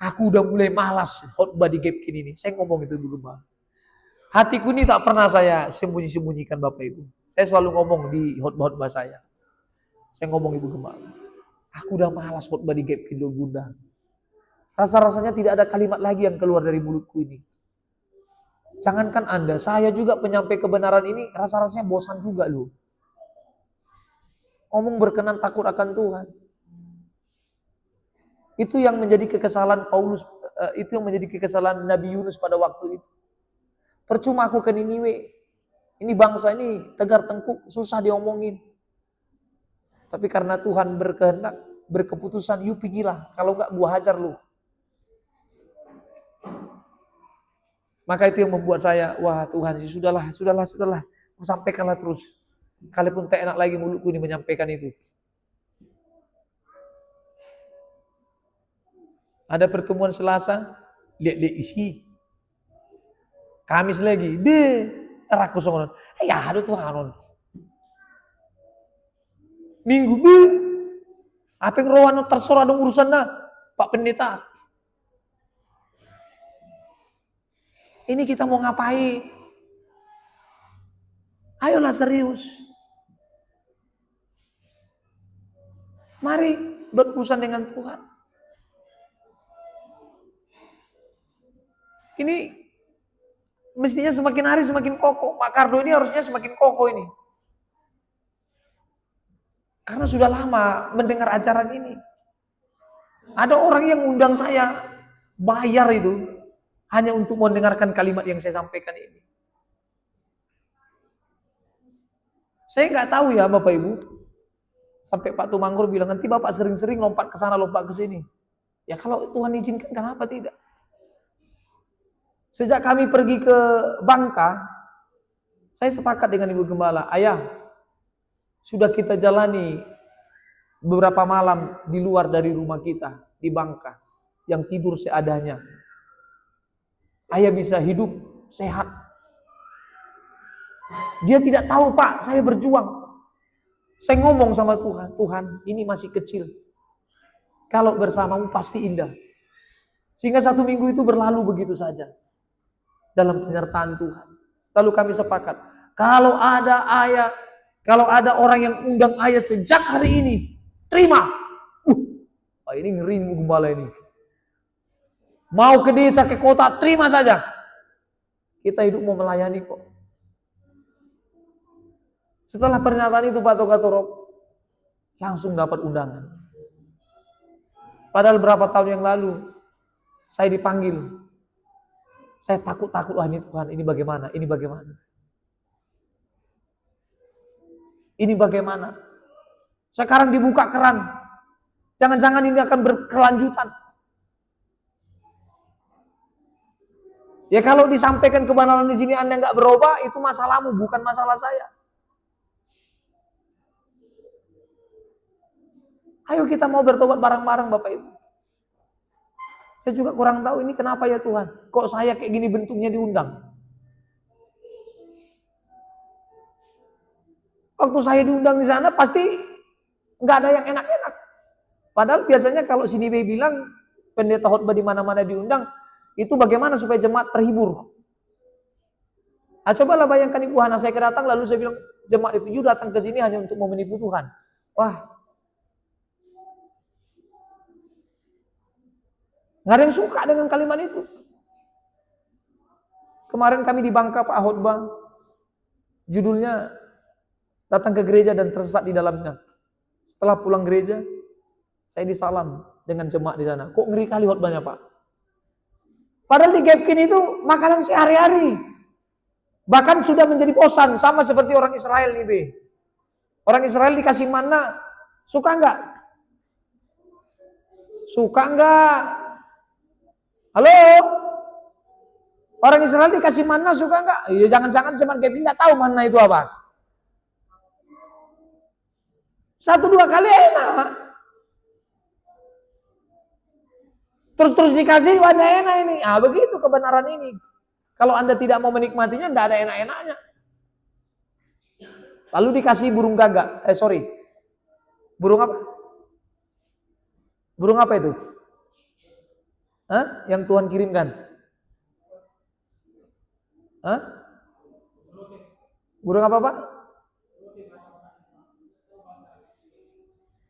aku udah mulai malas khotbah di Gapkin ini. Saya ngomong itu Ibu Gembala. Hatiku ini tak pernah saya sembunyi-sembunyikan Bapak Ibu. Saya selalu ngomong di khotbah saya. Saya ngomong Ibu Gembala, aku udah malas khotbah di Gapkin loh Bunda. Rasa-rasanya tidak ada kalimat lagi yang keluar dari mulutku ini. Jangankan Anda, saya juga penyampai kebenaran ini rasa-rasanya bosan juga loh. Ngomong berkenan takut akan Tuhan. Itu yang menjadi kekesalan Paulus, itu yang menjadi kekesalan Nabi Yunus pada waktu itu. Percuma aku ke Niniwe. Ini bangsa ini tegar tengkuk, susah diomongin. Tapi karena Tuhan berkehendak, berkeputusan, you pergilah. Kalau enggak gua hajar lu. Maka itu yang membuat saya, wah Tuhan, sudahlah. Sampaikanlah terus. Kalaupun tak enak lagi mulutku ini menyampaikan itu. Ada pertemuan Selasa, lihat isi. Kamis lagi, rakus sama ya aduh Tuhan. Minggu, apa yang rohan terserah dong urusan dah, Pak Pendeta. Ini kita mau ngapain? Ayolah serius. Mari berurusan dengan Tuhan. Ini mestinya semakin hari semakin kokoh. Pak Kardo ini harusnya semakin kokoh ini. Karena sudah lama mendengar ajaran ini. Ada orang yang undang saya, bayar itu, hanya untuk mendengarkan kalimat yang saya sampaikan ini. Saya nggak tahu ya Bapak Ibu. Sampai Pak Tumanggur bilang, nanti Bapak sering-sering lompat ke sana, lompat ke sini. Ya kalau Tuhan izinkan, kenapa tidak? Sejak kami pergi ke Bangka, saya sepakat dengan Ibu Gembala, ayah, sudah kita jalani beberapa malam di luar dari rumah kita, di Bangka, yang tidur seadanya. Ayah bisa hidup sehat. Dia tidak tahu Pak, saya berjuang. Saya ngomong sama Tuhan, Tuhan ini masih kecil. Kalau bersamamu pasti indah. Sehingga 1 minggu itu berlalu begitu saja. Dalam penyertaan Tuhan. Lalu kami sepakat, kalau ada orang yang undang ayah sejak hari ini, terima. Ini ngeri Gembala ini. Mau ke desa, ke kota, terima saja. Kita hidup mau melayani kok. Setelah pernyataan itu Pak Togatorok langsung dapat undangan. Padahal berapa tahun yang lalu saya dipanggil. Saya takut, wah ini Tuhan, ini bagaimana? Ini bagaimana? Sekarang dibuka keran. Jangan-jangan ini akan berkelanjutan. Ya kalau disampaikan kebenaran di sini Anda nggak berubah, itu masalahmu, bukan masalah saya. Ayo kita mau bertobat bareng-bareng Bapak Ibu. Saya juga kurang tahu ini kenapa ya Tuhan. Kok saya kayak gini bentuknya diundang. Waktu saya diundang di sana pasti nggak ada yang enak-enak. Padahal biasanya kalau sini bilang pendeta khotbah di mana-mana diundang, itu bagaimana supaya jemaat terhibur. Cobalah bayangkan Ibu Hana, saya kedatang lalu saya bilang jemaat itu datang ke sini hanya untuk mau menipu Tuhan. Wah, nggak ada yang suka dengan kalimat itu. Kemarin kami di Bangka Pak khotbah, judulnya datang ke gereja dan tersesat di dalamnya. Setelah pulang gereja, saya disalam dengan jemaat di sana. Kok ngeri kali khotbahnya Pak? Padahal di Gapkin itu makanan sehari-hari. Bahkan sudah menjadi bosan, sama seperti orang Israel nih Be. Orang Israel dikasih manna, suka enggak? Suka enggak? Halo? Orang Israel dikasih manna suka enggak? Ya jangan-jangan cuman Gapkin enggak tahu manna itu apa. 1-2 kali enak. Terus dikasih wadah enak ini. Ah begitu kebenaran ini. Kalau Anda tidak mau menikmatinya, enggak ada enak-enaknya. Lalu dikasih burung gagak. Burung apa? Burung apa itu? Hah? Yang Tuhan kirimkan? Hah? Burung apa Pak?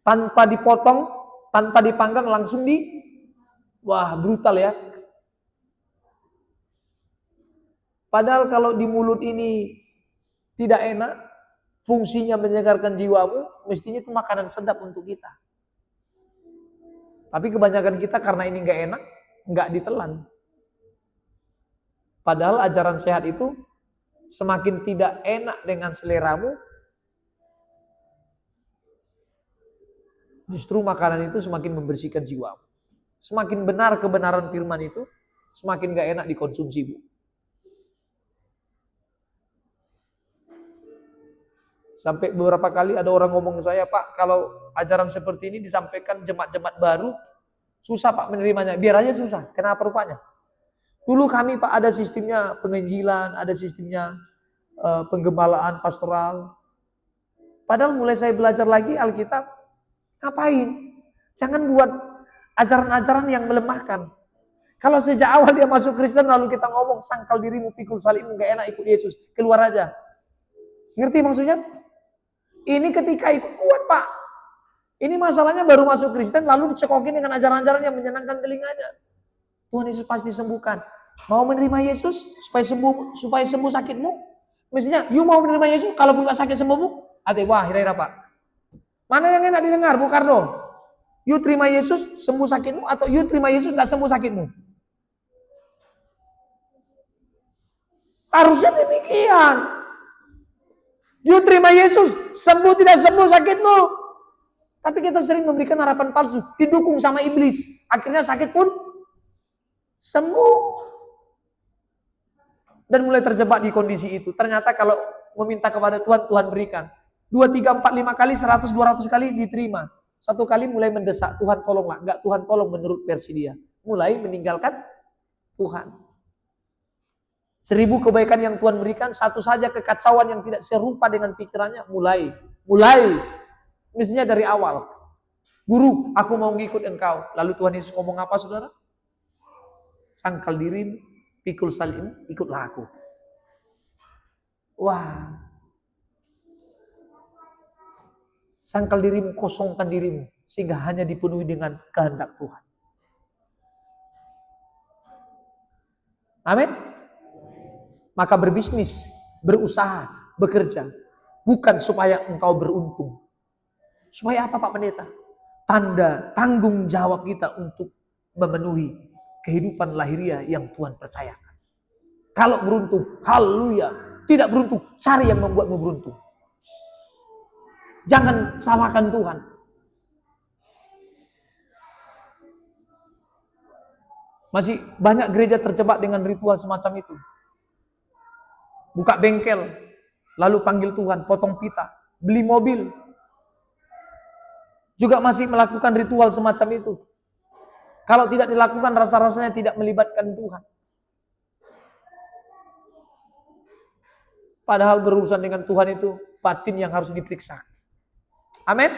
Tanpa dipotong, tanpa dipanggang, langsung wah brutal ya. Padahal kalau di mulut ini tidak enak, fungsinya menyegarkan jiwamu, mestinya itu makanan sedap untuk kita. Tapi kebanyakan kita karena ini nggak enak, nggak ditelan. Padahal ajaran sehat itu semakin tidak enak dengan seleramu, justru makanan itu semakin membersihkan jiwamu. Semakin benar kebenaran firman itu, semakin gak enak dikonsumsi, Bu. Sampai beberapa kali ada orang ngomong ke saya, Pak, kalau ajaran seperti ini disampaikan jemaat-jemaat baru, susah Pak menerimanya. Biar aja susah. Kenapa rupanya? Dulu kami Pak ada sistemnya penginjilan, ada sistemnya penggembalaan pastoral. Padahal mulai saya belajar lagi Alkitab, ngapain? Jangan buat ajaran-ajaran yang melemahkan. Kalau sejak awal dia masuk Kristen lalu kita ngomong sangkal dirimu, pikul salibmu, gak enak ikut Yesus, keluar aja. Ngerti maksudnya? Ini ketika ikut kuat Pak. Ini masalahnya baru masuk Kristen lalu dicekokin dengan ajaran-ajaran yang menyenangkan telinganya. Tuhan Yesus pasti sembuhkan. Mau menerima Yesus supaya sembuh sakitmu? Mestinya, you mau menerima Yesus kalaupun gak sakit sembuhmu? Wah, hira-hira Pak. Mana yang enak didengar, Bu Karno? You terima Yesus sembuh sakitmu atau you terima Yesus gak sembuh sakitmu? Harusnya demikian. You terima Yesus sembuh tidak sembuh sakitmu. Tapi kita sering memberikan harapan palsu, didukung sama iblis. Akhirnya sakit pun sembuh. Dan mulai terjebak di kondisi itu. Ternyata kalau meminta kepada Tuhan, Tuhan berikan. 2, 3, 4, 5 kali, 100, 200 kali diterima. 1 kali mulai mendesak, Tuhan tolonglah. Enggak, Tuhan tolong menurut versi dia. Mulai meninggalkan Tuhan. 1000 kebaikan yang Tuhan berikan, satu saja kekacauan yang tidak serupa dengan pikirannya. Mulai. Mestinya dari awal. Guru, aku mau ngikut engkau. Lalu Tuhan Yesus ngomong apa saudara? Sangkal dirimu, pikul salibmu, ikutlah aku. Wah. Sangkal dirimu, kosongkan dirimu. Sehingga hanya dipenuhi dengan kehendak Tuhan. Amin. Maka berbisnis, berusaha, bekerja. Bukan supaya engkau beruntung. Supaya apa Pak Pendeta? Tanda tanggung jawab kita untuk memenuhi kehidupan lahiriah yang Tuhan percayakan. Kalau beruntung, haleluya. Tidak beruntung, cari yang membuatmu beruntung. Jangan salahkan Tuhan. Masih banyak gereja terjebak dengan ritual semacam itu. Buka bengkel, lalu panggil Tuhan, potong pita, beli mobil. Juga masih melakukan ritual semacam itu. Kalau tidak dilakukan, rasa-rasanya tidak melibatkan Tuhan. Padahal berurusan dengan Tuhan itu batin yang harus diperiksa. Amin.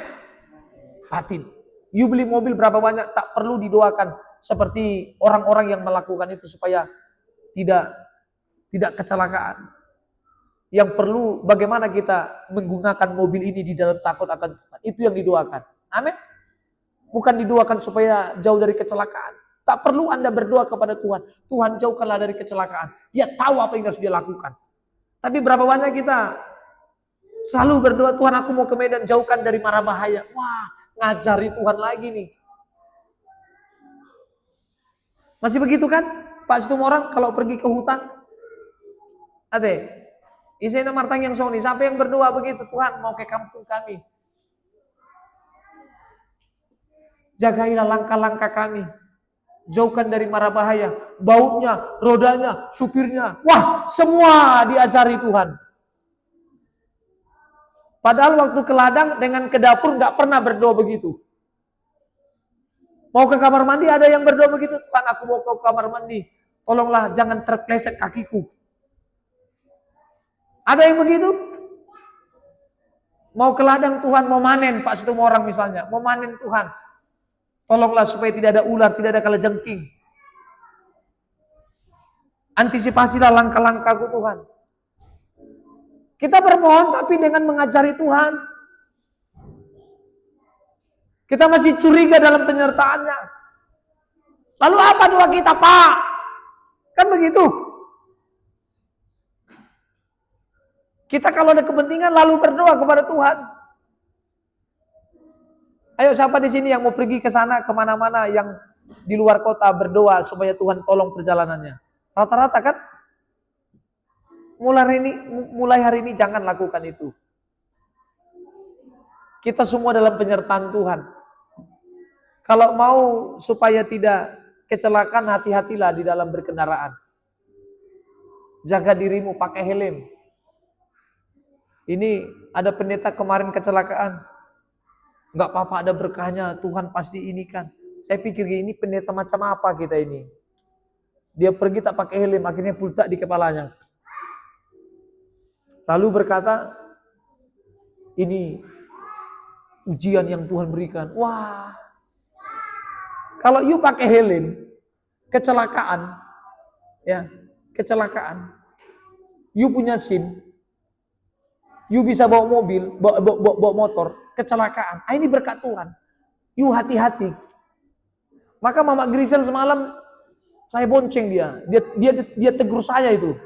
Batin. You beli mobil berapa banyak, tak perlu didoakan seperti orang-orang yang melakukan itu supaya tidak kecelakaan. Yang perlu bagaimana kita menggunakan mobil ini di dalam takut akan Tuhan. Itu yang didoakan. Amin. Bukan didoakan supaya jauh dari kecelakaan. Tak perlu Anda berdoa kepada Tuhan. Tuhan jauhkanlah dari kecelakaan. Dia tahu apa yang harus dia lakukan. Tapi berapa banyak kita selalu berdoa, Tuhan aku mau ke Medan, jauhkan dari mara bahaya. Wah, ngajari Tuhan lagi nih. Masih begitu kan? Pak Situmorang kalau pergi ke hutan. Ade, Isena Martang yang Sony, siapa yang berdoa begitu? Tuhan mau ke kampung kami. Jagailah langkah-langkah kami. Jauhkan dari mara bahaya. Bautnya, rodanya, supirnya. Wah, semua diajari Tuhan. Padahal waktu ke ladang dengan ke dapur gak pernah berdoa begitu. Mau ke kamar mandi ada yang berdoa begitu. Tuhan aku mau ke kamar mandi. Tolonglah jangan terpleset kakiku. Ada yang begitu? Mau ke ladang Tuhan mau manen Pak Situmorang misalnya. Mau manen Tuhan. Tolonglah supaya tidak ada ular, tidak ada kalajengking. Antisipasilah langkah-langkahku Tuhan. Kita bermohon tapi dengan mengajari Tuhan. Kita masih curiga dalam penyertaannya. Lalu apa doa kita Pak? Kan begitu. Kita kalau ada kepentingan lalu berdoa kepada Tuhan. Ayo siapa di sini yang mau pergi ke sana kemana-mana yang di luar kota berdoa supaya Tuhan tolong perjalanannya. Rata-rata kan? Mulai hari ini jangan lakukan itu. Kita semua dalam penyertaan Tuhan. Kalau mau supaya tidak kecelakaan, hati-hatilah di dalam berkendaraan. Jaga dirimu, pakai helm. Ini ada pendeta kemarin kecelakaan. Enggak apa-apa, ada berkahnya, Tuhan pasti ini kan. Saya pikir ini pendeta macam apa kita ini. Dia pergi tak pakai helm, akhirnya pultak di kepalanya. Lalu berkata, ini ujian yang Tuhan berikan. Wah, kalau you pakai helm, kecelakaan, you punya SIM, you bisa bawa mobil, bawa motor, kecelakaan. Ini berkat Tuhan. You hati-hati. Maka Mama Grisel semalam saya bonceng dia tegur saya itu.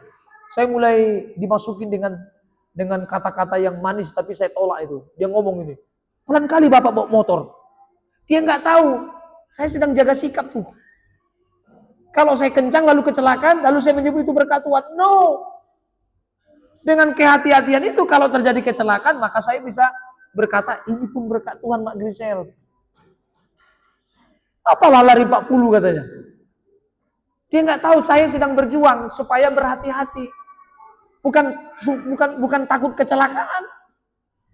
Saya mulai dimasukin dengan kata-kata yang manis tapi saya tolak itu. Dia ngomong ini, pelan kali Bapak bawa motor. Dia nggak tahu, saya sedang jaga sikap tuh. Kalau saya kencang lalu kecelakaan, lalu saya menyebut itu berkat Tuhan. No. Dengan kehati-hatian itu kalau terjadi kecelakaan maka saya bisa berkata ini pun berkat Tuhan Mak Grisel. Apalah lari 40 katanya. Dia nggak tahu saya sedang berjuang supaya berhati-hati. Bukan takut kecelakaan.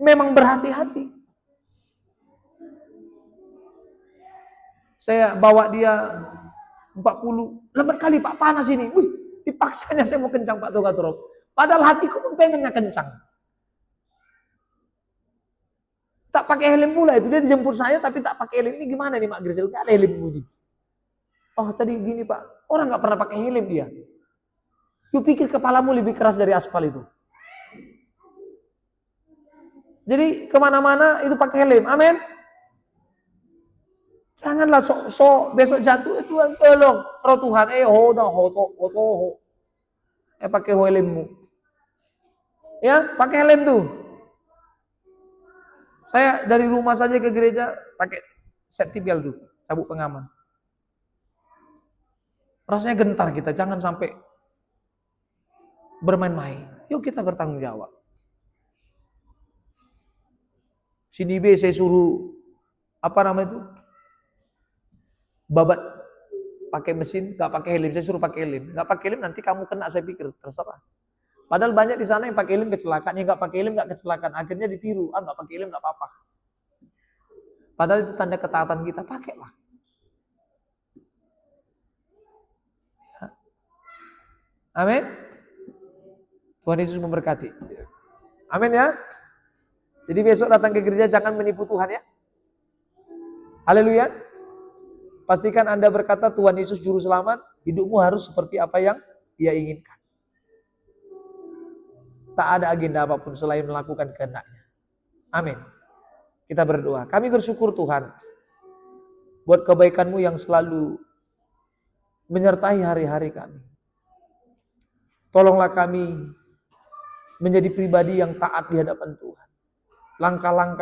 Memang berhati-hati. Saya bawa dia 40. Lambat kali Pak panas ini. Wih, dipaksanya saya mau kencang Pak Togatorok. Padahal hatiku pun pengennya kencang. Tak pakai helm pula itu. Dia dijemput saya tapi tak pakai helm. Ini gimana nih Mak Grisel? Gak ada helm bunyi. Oh tadi gini Pak. Orang gak pernah pakai helm dia. You pikir kepalamu lebih keras dari aspal itu. Jadi kemana-mana itu pakai helm. Amin. Janganlah sok besok jatuh. Tuhan tolong. Roh Tuhan. Pakai helmmu. Ya pakai helm tuh. Saya dari rumah saja ke gereja pakai set tipial tuh, sabuk pengaman. Rasanya gentar kita, jangan sampai bermain-main. Yuk kita bertanggung jawab. Sini B saya suruh itu? Babat pakai mesin, nggak pakai helm. Saya suruh pakai helm, nggak pakai helm nanti kamu kena. Saya pikir terserah. Padahal banyak di sana yang pakai helm kecelakaan, yang nggak pakai helm nggak kecelakaan. Akhirnya ditiru, nggak pakai helm nggak apa-apa. Padahal itu tanda ketaatan kita, pakailah. Ya. Amin. Tuhan Yesus memberkati. Amin ya. Jadi besok datang ke gereja jangan menipu Tuhan ya. Haleluya. Pastikan Anda berkata Tuhan Yesus juru selamat, hidupmu harus seperti apa yang Dia inginkan. Tak ada agenda apapun selain melakukan kehendak-Nya. Amin. Kita berdoa. Kami bersyukur Tuhan buat kebaikan-Mu yang selalu menyertai hari-hari kami. Tolonglah kami menjadi pribadi yang taat di hadapan Tuhan. Langkah-langkah